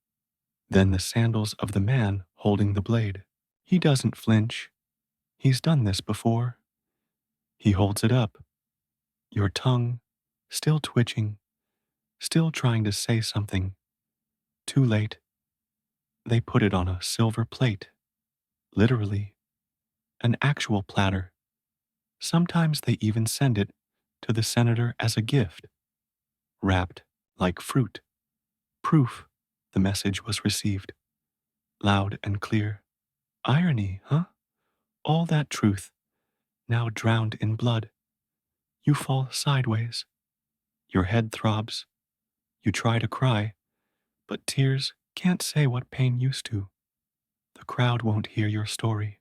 then the sandals of the man holding the blade. He doesn't flinch. He's done this before. He holds it up, your tongue still twitching, still trying to say something. Too late. They put it on a silver plate, literally, an actual platter. Sometimes they even send it to the senator as a gift, wrapped like fruit. Proof the message was received, loud and clear. Irony, huh? All that truth, now drowned in blood. You fall sideways. Your head throbs. You try to cry, but tears can't say what pain used to. The crowd won't hear your story.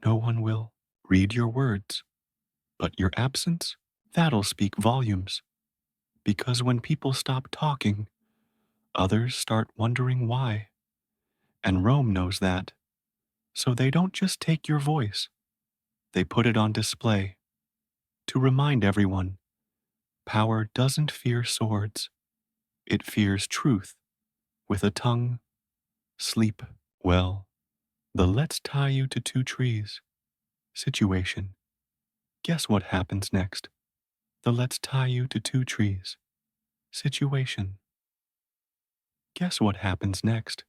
No one will read your words. But your absence, that'll speak volumes. Because when people stop talking, others start wondering why. And Rome knows that. So they don't just take your voice, they put it on display to remind everyone power doesn't fear swords, it fears truth with a tongue. Sleep well. The let's tie you to two trees situation. Guess what happens next? The let's tie you to two trees situation. Guess what happens next?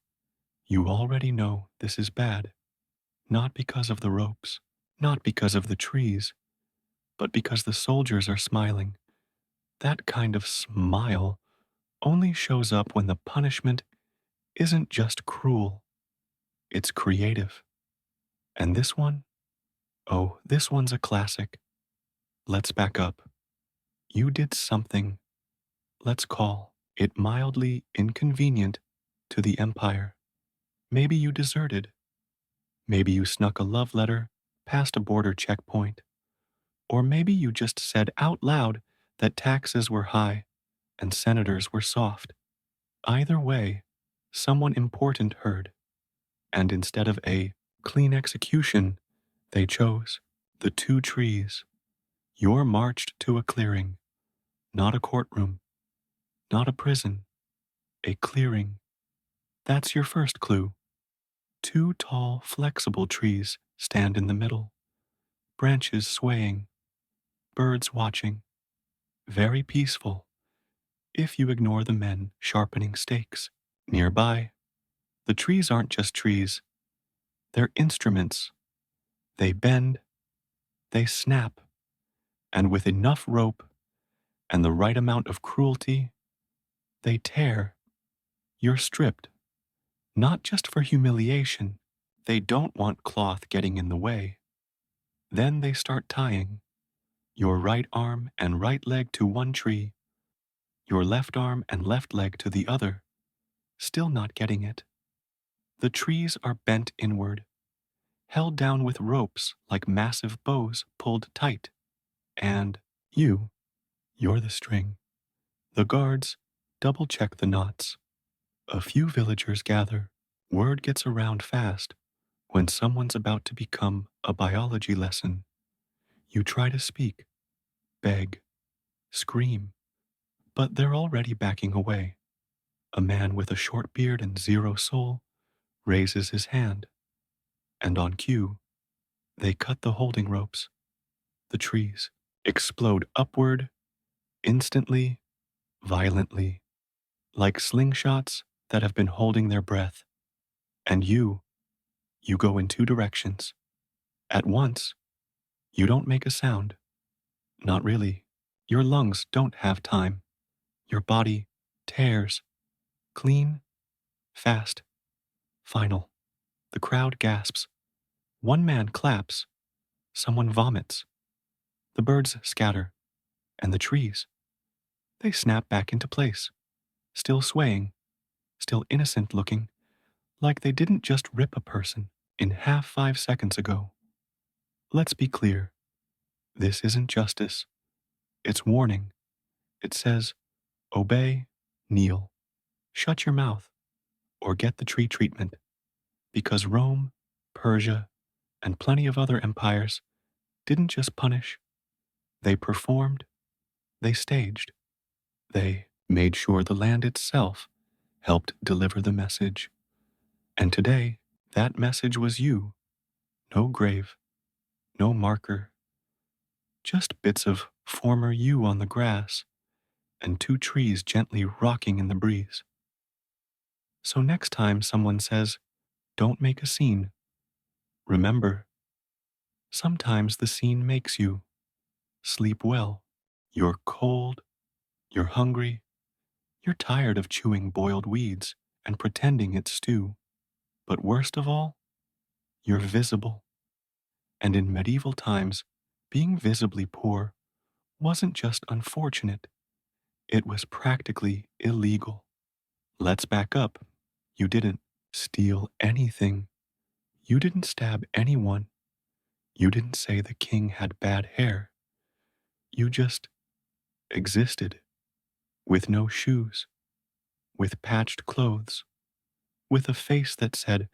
You already know this is bad. Not because of the ropes, not because of the trees, but because the soldiers are smiling. That kind of smile only shows up when the punishment isn't just cruel, it's creative. And this one? Oh, this one's a classic. Let's back up. You did something, let's call it mildly inconvenient to the empire. Maybe you deserted. Maybe you snuck a love letter past a border checkpoint. Or maybe you just said out loud that taxes were high and senators were soft. Either way, someone important heard, and instead of a clean execution, they chose the two trees. You're marched to a clearing, not a courtroom, not a prison, a clearing. That's your first clue. Two tall, flexible trees stand in the middle, branches swaying, birds watching, very peaceful if you ignore the men sharpening stakes. Nearby, the trees aren't just trees, they're instruments. They bend, they snap, and with enough rope and the right amount of cruelty, they tear. You're stripped, not just for humiliation. They don't want cloth getting in the way. Then they start tying your right arm and right leg to one tree, your left arm and left leg to the other, still not getting it. The trees are bent inward, held down with ropes like massive bows pulled tight. And you're the string. The guards double check the knots. A few villagers gather. Word gets around fast when someone's about to become a biology lesson. You try to speak, beg, scream, but they're already backing away. A man with a short beard and zero soul raises his hand, and on cue, they cut the holding ropes. The trees explode upward, instantly, violently, like slingshots that have been holding their breath. And you go in two directions. At once, you don't make a sound. Not really. Your lungs don't have time. Your body tears. Clean, fast, final. The crowd gasps. One man claps. Someone vomits. The birds scatter. And the trees, they snap back into place. Still swaying. Still innocent looking. Like they didn't just rip a person in half 5 seconds ago. Let's be clear. This isn't justice. It's warning. It says, obey, kneel, shut your mouth, or get the tree treatment. Because Rome, Persia, and plenty of other empires didn't just punish, they performed, they staged, they made sure the land itself helped deliver the message. And today, that message was you. No grave, no marker, just bits of former you on the grass and two trees gently rocking in the breeze. So next time someone says, don't make a scene, remember, sometimes the scene makes you. Sleep well. You're cold, you're hungry, you're tired of chewing boiled weeds and pretending it's stew. But worst of all, you're visible. And in medieval times, being visibly poor wasn't just unfortunate, it was practically illegal. Let's back up. You didn't steal anything. You didn't stab anyone. You didn't say the king had bad hair. You just existed with no shoes, with patched clothes, with a face that said,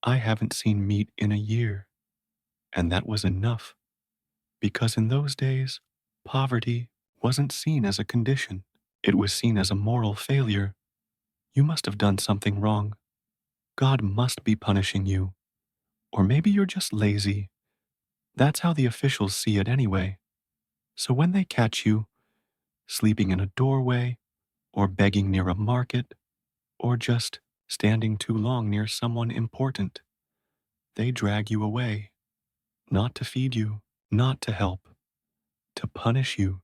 I haven't seen meat in a year. And that was enough, because in those days, poverty wasn't seen as a condition. It was seen as a moral failure. You must have done something wrong. God must be punishing you. Or maybe you're just lazy. That's how the officials see it anyway. So when they catch you, sleeping in a doorway, or begging near a market, or just standing too long near someone important, they drag you away, not to feed you, not to help, to punish you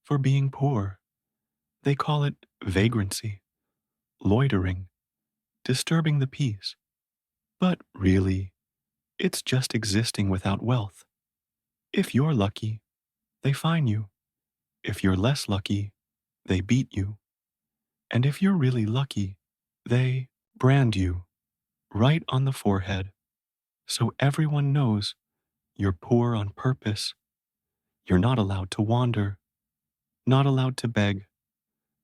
for being poor. They call it vagrancy, loitering, disturbing the peace. But really, it's just existing without wealth. If you're lucky, they fine you. If you're less lucky, they beat you. And if you're really lucky, they brand you right on the forehead. So everyone knows you're poor on purpose. You're not allowed to wander, not allowed to beg,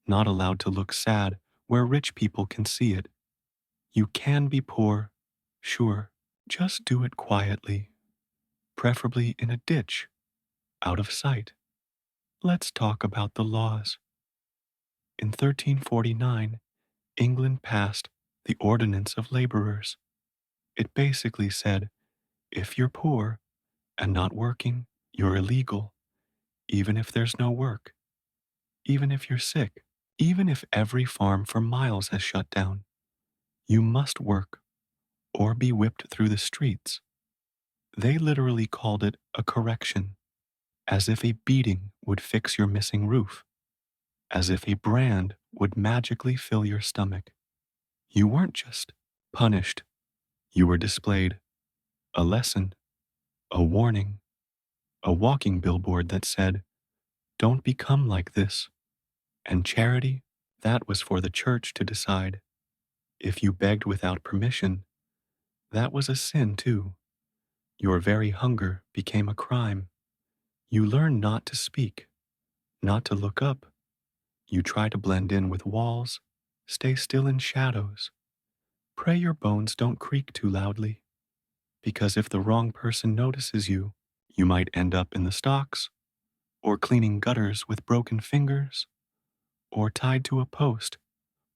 not allowed to look sad where rich people can see it. You can be poor, sure, just do it quietly, preferably in a ditch, out of sight. Let's talk about the laws. In 1349, England passed the Ordinance of Laborers. It basically said, if you're poor and not working, you're illegal, even if there's no work, even if you're sick, even if every farm for miles has shut down. You must work or be whipped through the streets. They literally called it a correction, as if a beating would fix your missing roof, as if a brand would magically fill your stomach. You weren't just punished, you were displayed. A lesson, a warning, a walking billboard that said, don't become like this. And charity, that was for the church to decide. If you begged without permission, that was a sin too. Your very hunger became a crime. You learn not to speak, not to look up. You try to blend in with walls, stay still in shadows. Pray your bones don't creak too loudly, because if the wrong person notices you, you might end up in the stocks, or cleaning gutters with broken fingers, or tied to a post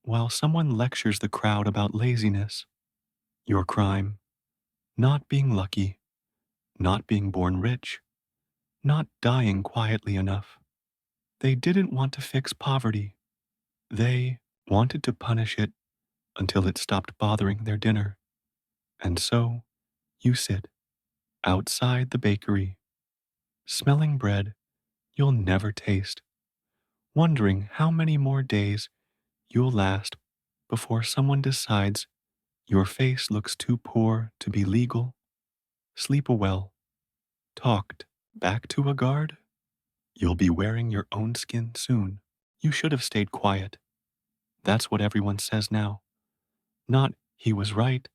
while someone lectures the crowd about laziness. Your crime, not being lucky, not being born rich, not dying quietly enough. They didn't want to fix poverty. They wanted to punish it until it stopped bothering their dinner. And so you sit outside the bakery, smelling bread you'll never taste, wondering how many more days you'll last before someone decides your face looks too poor to be legal. Sleep well. Talked back to a guard? You'll be wearing your own skin soon. You should have stayed quiet. That's what everyone says now. Not he was right,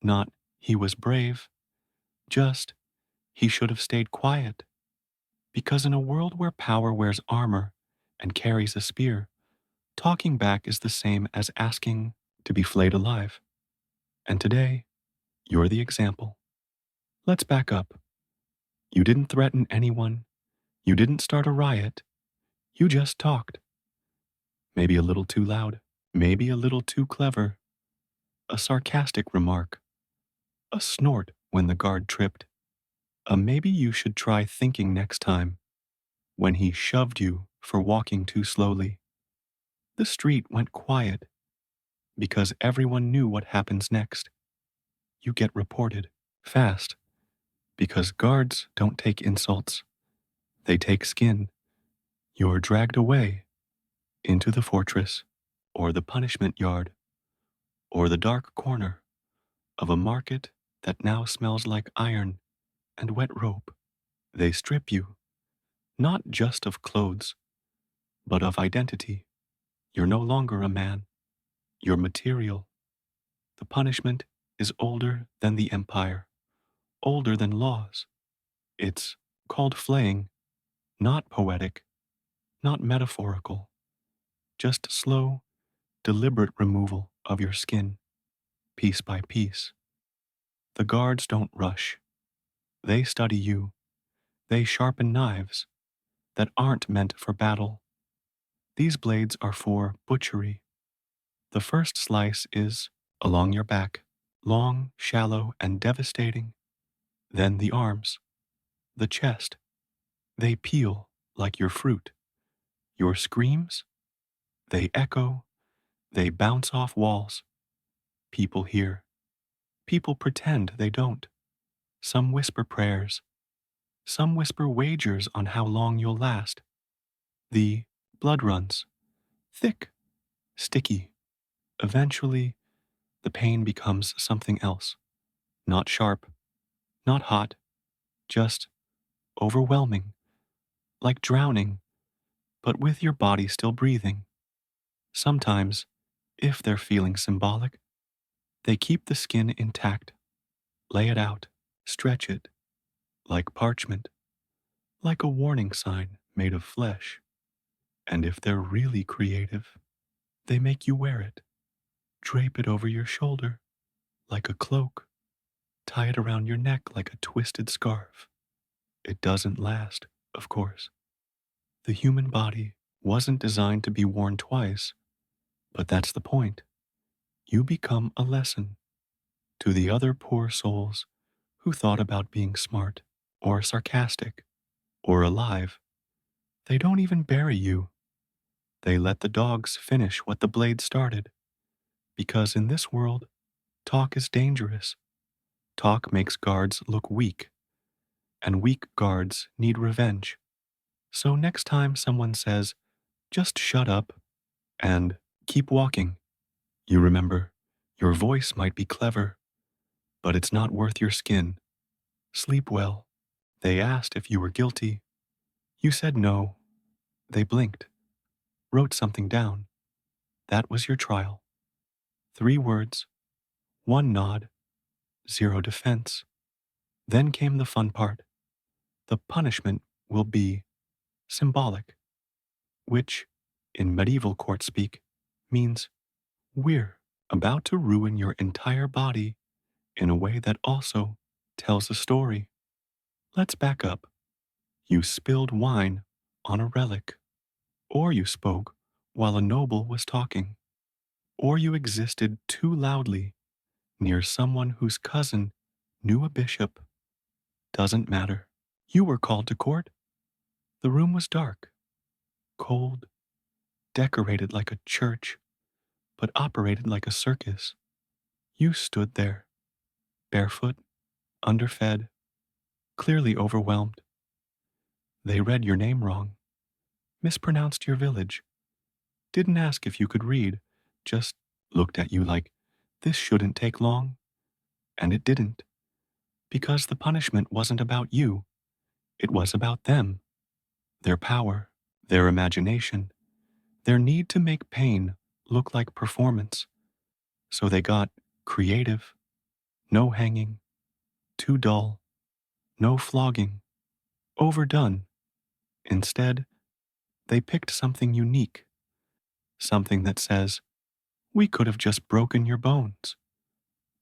not he was brave, just he should have stayed quiet. Because in a world where power wears armor and carries a spear, talking back is the same as asking to be flayed alive. And today, you're the example. Let's back up. You didn't threaten anyone. You didn't start a riot. You just talked. Maybe a little too loud. Maybe a little too clever, a sarcastic remark, a snort when the guard tripped, a maybe you should try thinking next time when he shoved you for walking too slowly. The street went quiet because everyone knew what happens next. You get reported fast because guards don't take insults, they take skin. You're dragged away into the fortress or the punishment yard or the dark corner of a market that now smells like iron and wet rope. They strip you, not just of clothes, but of identity. You're no longer a man, you're material. The punishment is older than the empire, older than laws. It's called flaying, not poetic, not metaphorical, just slow, deliberate removal of your skin, piece by piece. The guards don't rush. They study you. They sharpen knives that aren't meant for battle. These blades are for butchery. The first slice is along your back, long, shallow, and devastating. Then the arms, the chest. They peel like your fruit. Your screams, they echo, they bounce off walls. People hear. People pretend they don't. Some whisper prayers. Some whisper wagers on how long you'll last. The blood runs, thick, sticky. Eventually, the pain becomes something else. Not sharp, not hot, just overwhelming, like drowning, but with your body still breathing. Sometimes, if they're feeling symbolic, they keep the skin intact, lay it out, stretch it, like parchment, like a warning sign made of flesh. And if they're really creative, they make you wear it, drape it over your shoulder like a cloak, tie it around your neck like a twisted scarf. It doesn't last, of course. The human body wasn't designed to be worn twice, but that's the point. You become a lesson to the other poor souls who thought about being smart or sarcastic or alive. They don't even bury you. They let the dogs finish what the blade started. Because in this world, talk is dangerous. Talk makes guards look weak, and weak guards need revenge. So next time someone says, just shut up and keep walking, you remember your voice might be clever, but it's not worth your skin. Sleep well. They asked if you were guilty. You said no. They blinked, wrote something down. That was your trial. 3 words, 1 nod, 0 defense. Then came the fun part. The punishment will be symbolic, which, in medieval court speak, means we're about to ruin your entire body in a way that also tells a story. Let's back up. You spilled wine on a relic, or you spoke while a noble was talking, or you existed too loudly near someone whose cousin knew a bishop. Doesn't matter. You were called to court. The room was dark, cold, decorated like a church, but operated like a circus. You stood there, barefoot, underfed, clearly overwhelmed. They read your name wrong, mispronounced your village, didn't ask if you could read, just looked at you like, this shouldn't take long. And it didn't, because the punishment wasn't about you. It was about them, their power, their imagination, their need to make pain look like performance. So they got creative, no hanging, too dull, no flogging, overdone. Instead, they picked something unique, something that says, we could have just broken your bones.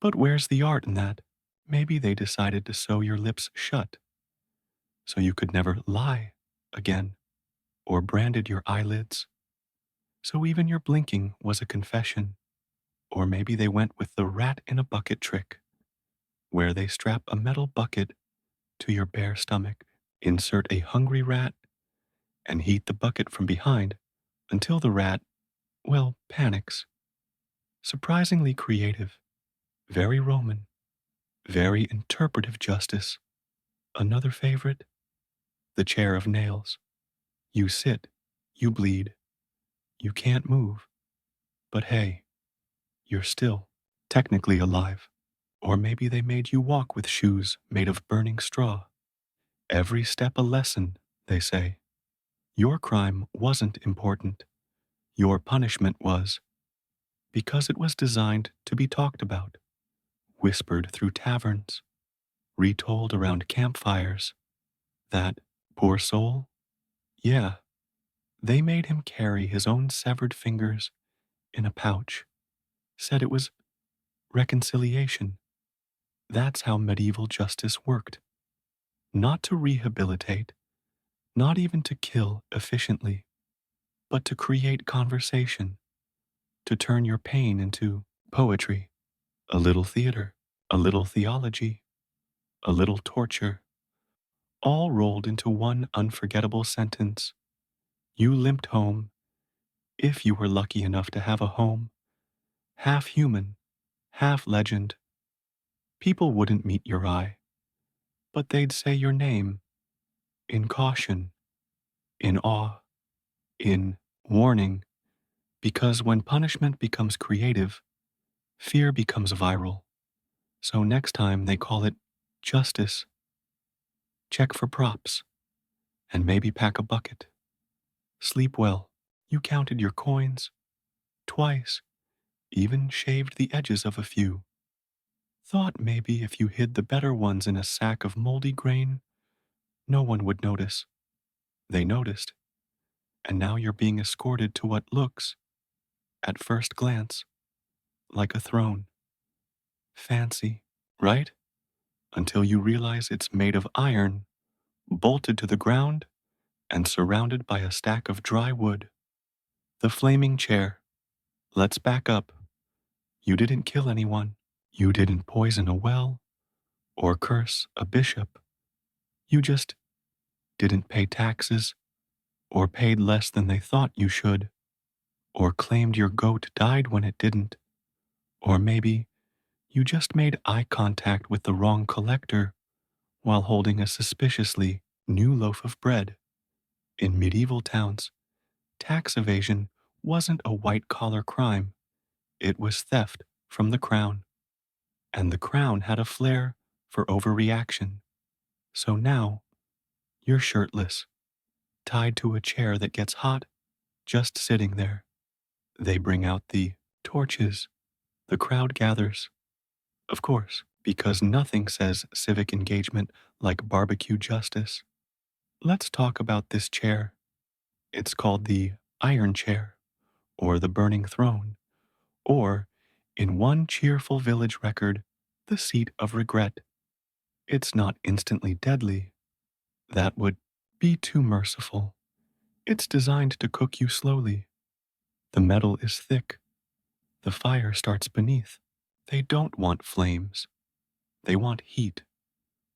But where's the art in that? Maybe they decided to sew your lips shut so you could never lie again, or branded your eyelids So even your blinking was a confession. Or maybe they went with the rat in a bucket trick, where they strap a metal bucket to your bare stomach, insert a hungry rat, and heat the bucket from behind until the rat, well, panics. Surprisingly creative, very Roman, very interpretive justice. Another favorite? The chair of nails. You sit, you bleed, you can't move, but hey, you're still technically alive. Or maybe they made you walk with shoes made of burning straw. Every step a lesson, they say. Your crime wasn't important. Your punishment was, because it was designed to be talked about, whispered through taverns, retold around campfires. That poor soul? Yeah, they made him carry his own severed fingers in a pouch, said it was reconciliation. That's how medieval justice worked. Not to rehabilitate, not even to kill efficiently, but to create conversation, to turn your pain into poetry, a little theater, a little theology, a little torture, all rolled into one unforgettable sentence. You limped home, if you were lucky enough to have a home, half human, half legend. People wouldn't meet your eye, but they'd say your name in caution, in awe, in warning, because when punishment becomes creative, fear becomes viral. So next time they call it justice, check for props, and maybe pack a bucket. Sleep well. You counted your coins twice, even shaved the edges of a few. Thought maybe if you hid the better ones in a sack of moldy grain, no one would notice. They noticed, and now you're being escorted to what looks, at first glance, like a throne. Fancy, right? Until you realize it's made of iron, bolted to the ground, and surrounded by a stack of dry wood. The flaming chair. Let's back up. You didn't kill anyone. You didn't poison a well or curse a bishop. You just didn't pay taxes or paid less than they thought you should or claimed your goat died when it didn't. Or maybe you just made eye contact with the wrong collector while holding a suspiciously new loaf of bread. In medieval towns, tax evasion wasn't a white collar crime. It was theft from the crown. And the crown had a flair for overreaction. So now, you're shirtless, tied to a chair that gets hot, just sitting there. They bring out the torches. The crowd gathers. Of course, because nothing says civic engagement like barbecue justice. Let's talk about this chair. It's called the Iron Chair, or the Burning Throne, or, in one cheerful village record, the Seat of Regret. It's not instantly deadly. That would be too merciful. It's designed to cook you slowly. The metal is thick. The fire starts beneath. They don't want flames. They want heat.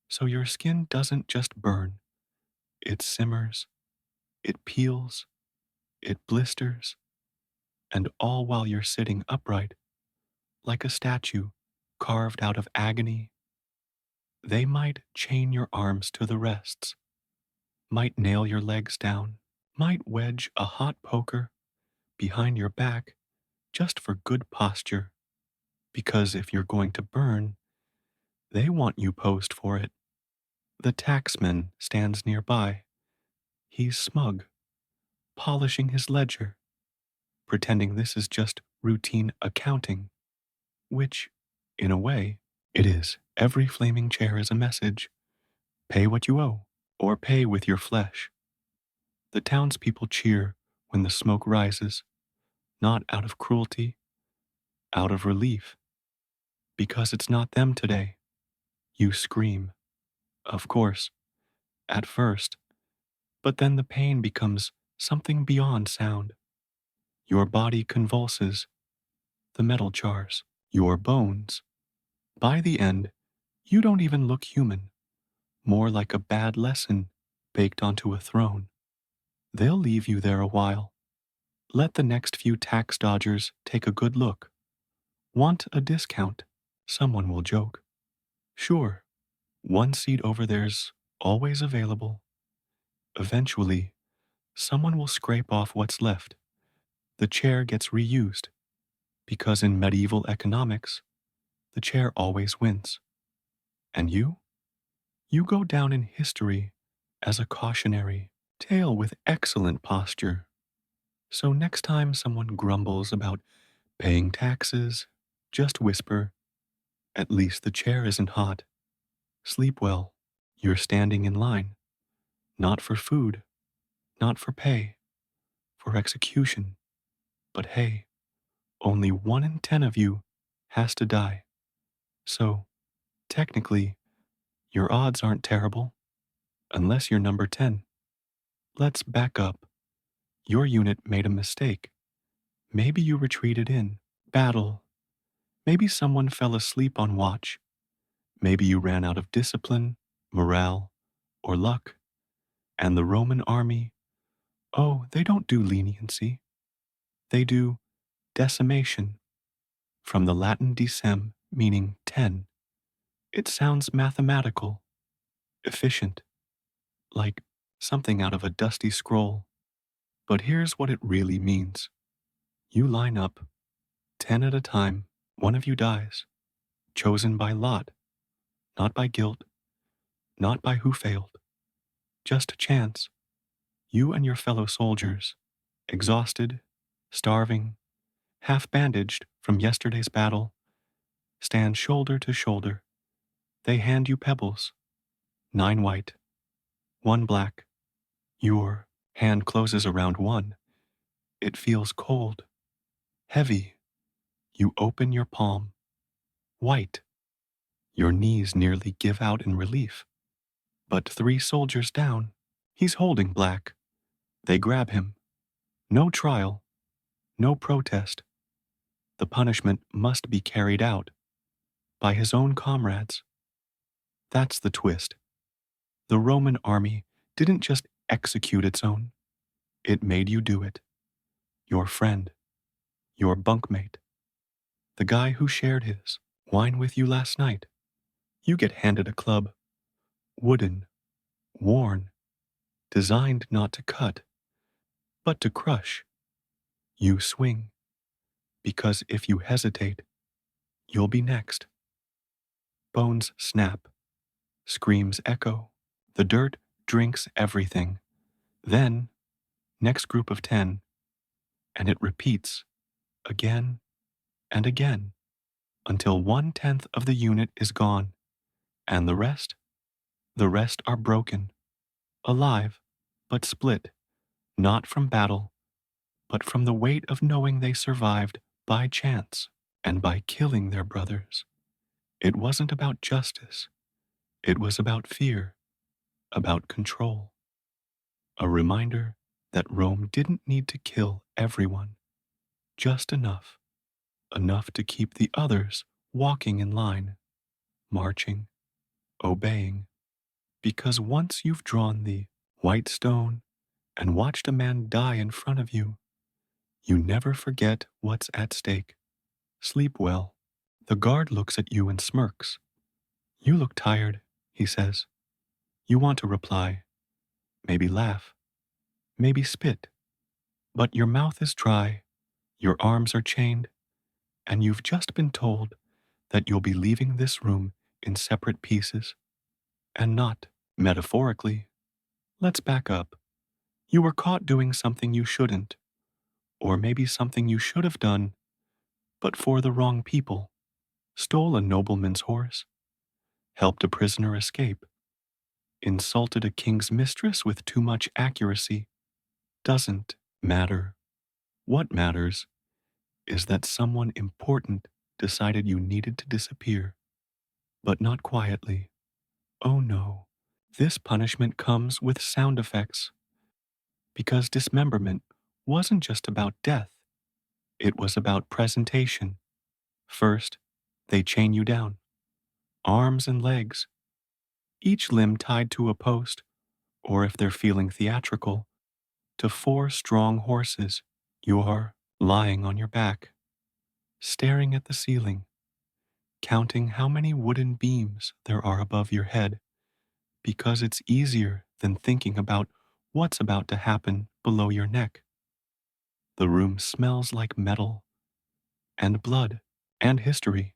So your skin doesn't just burn. It simmers. It peels. It blisters. And all while you're sitting upright, like a statue carved out of agony. They might chain your arms to the rests, might nail your legs down, might wedge a hot poker behind your back just for good posture. Because if you're going to burn, they want you posed for it. The taxman stands nearby. He's smug, polishing his ledger, pretending this is just routine accounting, which, in a way, it is. Every flaming chair is a message. Pay what you owe, or pay with your flesh. The townspeople cheer when the smoke rises, not out of cruelty, out of relief. Because it's not them today. You scream, of course, at first, but then the pain becomes something beyond sound. Your body convulses, the metal jars, your bones. By the end, you don't even look human, more like a bad lesson baked onto a throne. They'll leave you there a while. Let the next few tax dodgers take a good look. Want a discount? Someone will joke. Sure, one seat over there's always available. Eventually, someone will scrape off what's left. The chair gets reused, because in medieval economics, the chair always wins. And you? You go down in history as a cautionary tale with excellent posture. So next time someone grumbles about paying taxes, just whisper, "At least the chair isn't hot." Sleep well. You're standing in line, not for food, not for pay, for execution. But hey, only 1 in 10 of you has to die. So, technically, your odds aren't terrible, unless you're number 10. Let's back up. Your unit made a mistake. Maybe you retreated in battle. Maybe someone fell asleep on watch. Maybe you ran out of discipline, morale, or luck. And the Roman army, oh, they don't do leniency. They do decimation, from the Latin decem, meaning 10. It sounds mathematical, efficient, like something out of a dusty scroll. But here's what it really means. You line up, 10 at a time, one of you dies, chosen by lot, not by guilt, not by who failed, just a chance. You and your fellow soldiers, exhausted, starving, half bandaged from yesterday's battle, stand shoulder to shoulder. They hand you pebbles, 9 white, 1 black. Your hand closes around one. It feels cold, heavy. You open your palm, white. Your knees nearly give out in relief. But 3 soldiers down, he's holding black. They grab him. No trial, no protest. The punishment must be carried out by his own comrades. That's the twist. The Roman army didn't just execute its own, it made you do it. Your friend, your bunkmate, the guy who shared his wine with you last night. You get handed a club, wooden, worn, designed not to cut, but to crush. You swing, because if you hesitate, you'll be next. Bones snap, screams echo, the dirt drinks everything. Then, next group of 10, and it repeats again and again until 1/10 of the unit is gone, and the rest are broken, alive, but split, not from battle, but from the weight of knowing they survived by chance and by killing their brothers. It wasn't about justice, it was about fear, about control. A reminder that Rome didn't need to kill everyone, just enough, enough to keep the others walking in line, marching, obeying. Because once you've drawn the white stone and watched a man die in front of you, you never forget what's at stake. Sleep well. The guard looks at you and smirks. You look tired, he says. You want to reply, maybe laugh, maybe spit, but your mouth is dry, your arms are chained, and you've just been told that you'll be leaving this room in separate pieces, and not metaphorically. Let's back up. You were caught doing something you shouldn't, or maybe something you should have done, but for the wrong people. Stole a nobleman's horse, helped a prisoner escape, insulted a king's mistress with too much accuracy. Doesn't matter. What matters is that someone important decided you needed to disappear, but not quietly. Oh no, this punishment comes with sound effects, because dismemberment wasn't just about death, It was about presentation. First, they chain you down, arms and legs, each limb tied to a post, or if they're feeling theatrical, to four strong horses. You are lying on your back, staring at the ceiling, counting how many wooden beams there are above your head, because it's easier than thinking about what's about to happen below your neck. The room smells like metal and blood and history,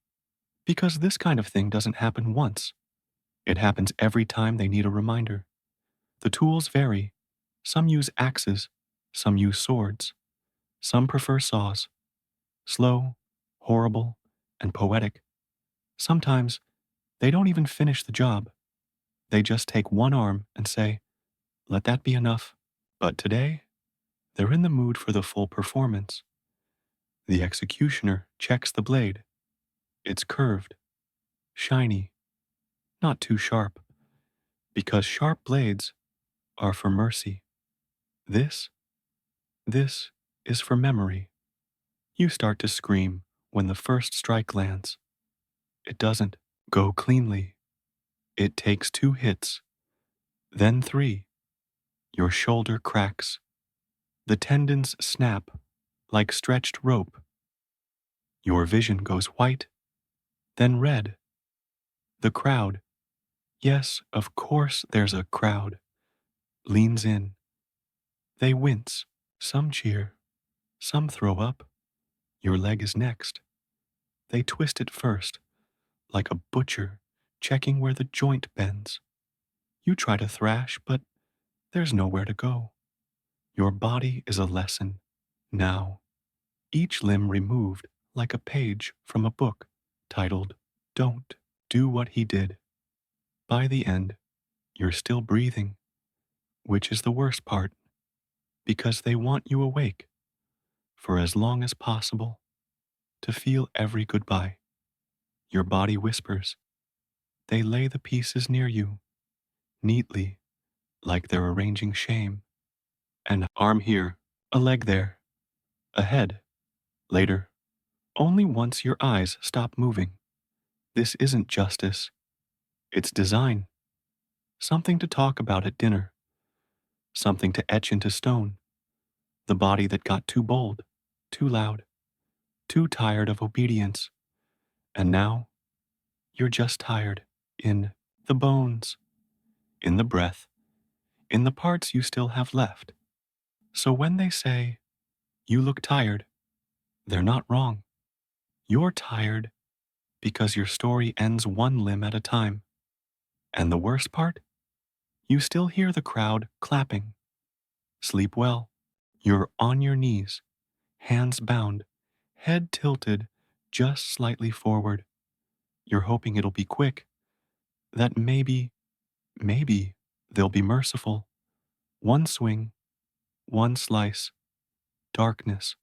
because this kind of thing doesn't happen once. It happens every time they need a reminder. The tools vary. Some use axes, some use swords, some prefer saws. Slow, horrible, and poetic. Sometimes they don't even finish the job. They just take one arm and say, let that be enough. But today, they're in the mood for the full performance. The executioner checks the blade. It's curved, shiny, not too sharp, because sharp blades are for mercy. This, this is for memory. You start to scream when the first strike lands. It doesn't go cleanly. It takes 2 hits, then 3. Your shoulder cracks. The tendons snap like stretched rope. Your vision goes white, then red. The crowd, yes, of course there's a crowd, leans in. They wince. Some cheer. Some throw up. Your leg is next. They twist it first, like a butcher checking where the joint bends. You try to thrash, but there's nowhere to go. Your body is a lesson. Now, each limb removed like a page from a book titled, Don't Do What He Did. By the end, you're still breathing, which is the worst part, because they want you awake for as long as possible to feel every goodbye. Your body whispers. They lay the pieces near you, neatly, like they're arranging shame. An arm here, a leg there, a head. Later, only once your eyes stop moving. This isn't justice. It's design. Something to talk about at dinner. Something to etch into stone. The body that got too bold, too loud, too tired of obedience. And now, you're just tired. In the bones, in the breath, in the parts you still have left. So when they say, you look tired, they're not wrong. You're tired because your story ends one limb at a time. And the worst part? You still hear the crowd clapping. Sleep well. You're on your knees, hands bound, head tilted just slightly forward. You're hoping it'll be quick, that maybe they'll be merciful. One swing, one slice, darkness.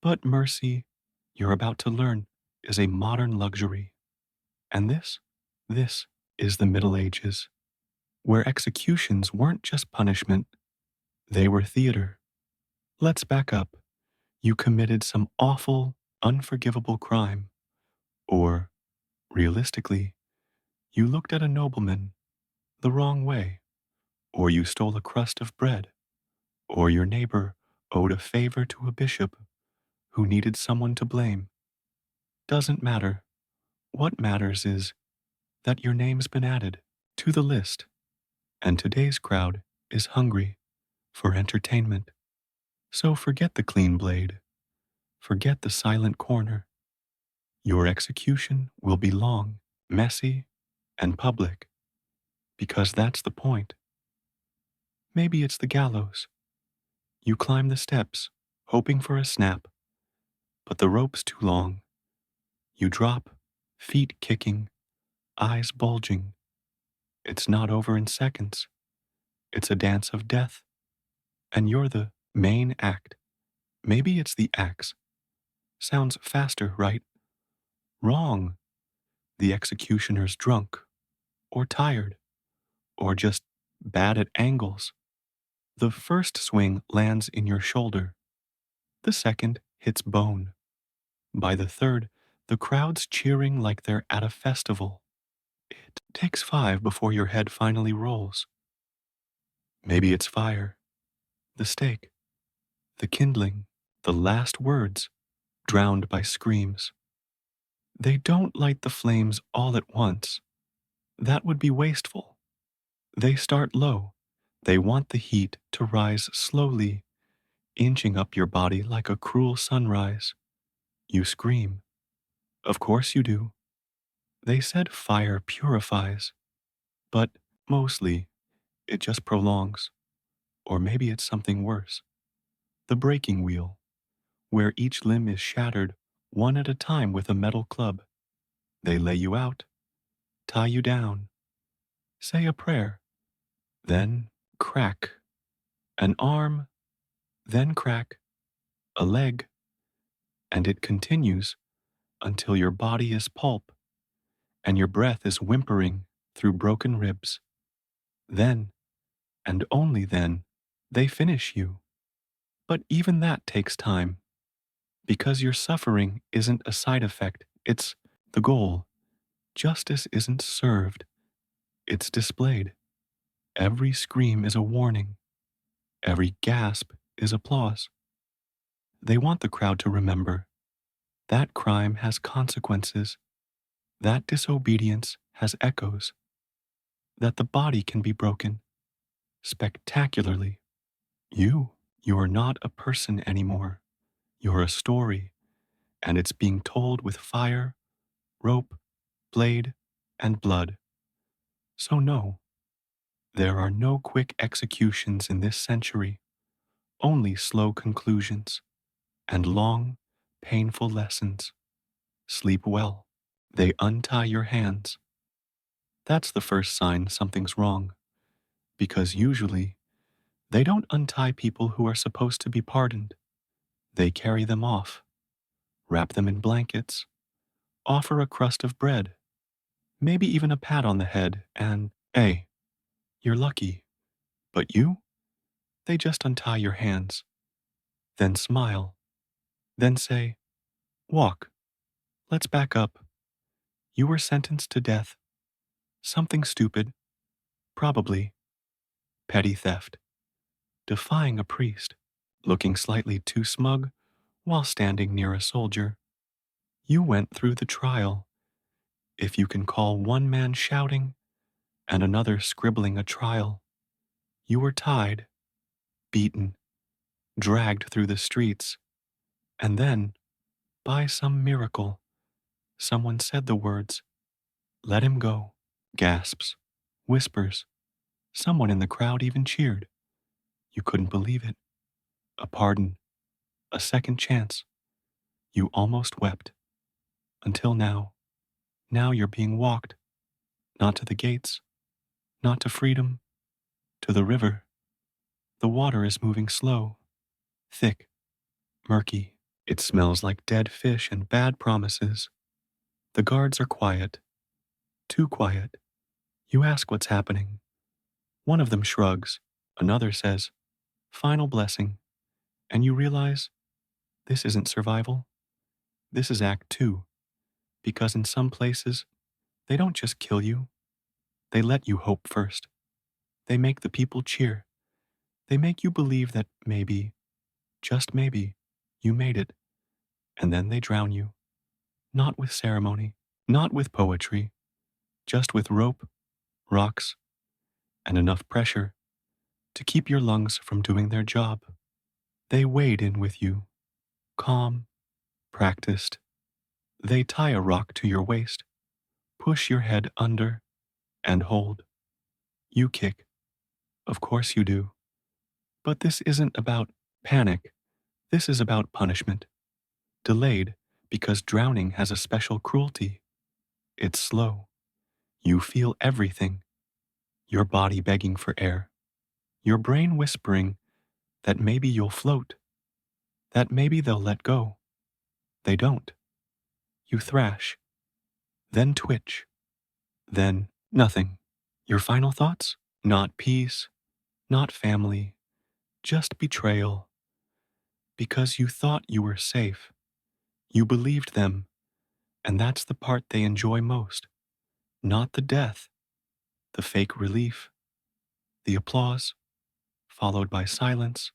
But mercy, you're about to learn, is a modern luxury. And this is the Middle Ages, where executions weren't just punishment, they were theater. Let's back up. You committed some awful, unforgivable crime. Or, realistically, you looked at a nobleman the wrong way. Or you stole a crust of bread. Or your neighbor owed a favor to a bishop who needed someone to blame. Doesn't matter. What matters is that your name's been added to the list. And today's crowd is hungry for entertainment. So forget the clean blade. Forget the silent corner. Your execution will be long, messy, and public, because that's the point. Maybe it's the gallows. You climb the steps, hoping for a snap, but the rope's too long. You drop, feet kicking, eyes bulging. It's not over in seconds. It's a dance of death, and you're the main act. Maybe it's the axe. Sounds faster, right? Wrong. The executioner's drunk, or tired, or just bad at angles. The first swing lands in your shoulder. The second hits bone. By the third, the crowd's cheering like they're at a festival. It takes 5 before your head finally rolls. Maybe it's fire, the stake, the kindling, the last words, drowned by screams. They don't light the flames all at once. That would be wasteful. They start low. They want the heat to rise slowly, inching up your body like a cruel sunrise. You scream. Of course you do. They said fire purifies, but mostly it just prolongs. Or maybe it's something worse. The breaking wheel, where each limb is shattered one at a time with a metal club. They lay you out, tie you down, say a prayer, then crack. An arm, then crack, a leg, and it continues until your body is pulp and your breath is whimpering through broken ribs. Then, and only then, they finish you. But even that takes time, because your suffering isn't a side effect, it's the goal. Justice isn't served, it's displayed. Every scream is a warning, every gasp is applause. They want the crowd to remember that crime has consequences, that disobedience has echoes, that the body can be broken spectacularly. You are not a person anymore. You're a story, and it's being told with fire, rope, blade, and blood. So no, there are no quick executions in this century, only slow conclusions and long, painful lessons. Sleep well. They untie your hands. That's the first sign something's wrong, because usually they don't untie people who are supposed to be pardoned. They carry them off, wrap them in blankets, offer a crust of bread, maybe even a pat on the head, and, hey, you're lucky. But you? They just untie your hands, then smile, then say, walk, let's back up. You were sentenced to death. Something stupid, probably petty theft, defying a priest, looking slightly too smug while standing near a soldier. You went through the trial, if you can call one man shouting and another scribbling a trial. You were tied, beaten, dragged through the streets, and then, by some miracle, someone said the words, let him go. Gasps, whispers. Someone in the crowd even cheered. You couldn't believe it. A pardon, a second chance. You almost wept. Until now. Now you're being walked. Not to the gates, not to freedom, to the river. The water is moving slow, thick, murky. It smells like dead fish and bad promises. The guards are quiet, too quiet. You ask what's happening. One of them shrugs, another says, final blessing, and you realize this isn't survival. This is Act 2, because in some places, they don't just kill you, they let you hope first. They make the people cheer. They make you believe that maybe, just maybe, you made it, and then they drown you. Not with ceremony, not with poetry, just with rope, rocks, and enough pressure to keep your lungs from doing their job. They wade in with you, calm, practiced. They tie a rock to your waist, push your head under, and hold. You kick. Of course you do. But this isn't about panic. This is about punishment. Delayed because drowning has a special cruelty. It's slow. You feel everything. Your body begging for air. Your brain whispering that maybe you'll float. That maybe they'll let go. They don't. You thrash. Then twitch. Then nothing. Your final thoughts? Not peace. Not family. Just betrayal. because you thought you were safe. You believed them, and that's the part they enjoy most. Not the death, the fake relief, the applause, followed by silence.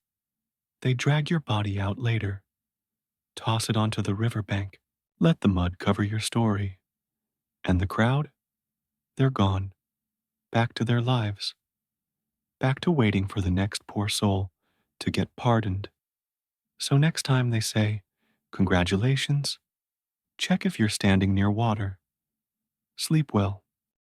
They drag your body out later, toss it onto the riverbank, let the mud cover your story. And the crowd? They're gone, back to their lives, back to waiting for the next poor soul to get pardoned. So next time they say, "Congratulations," check if you're standing near water. Sleep well.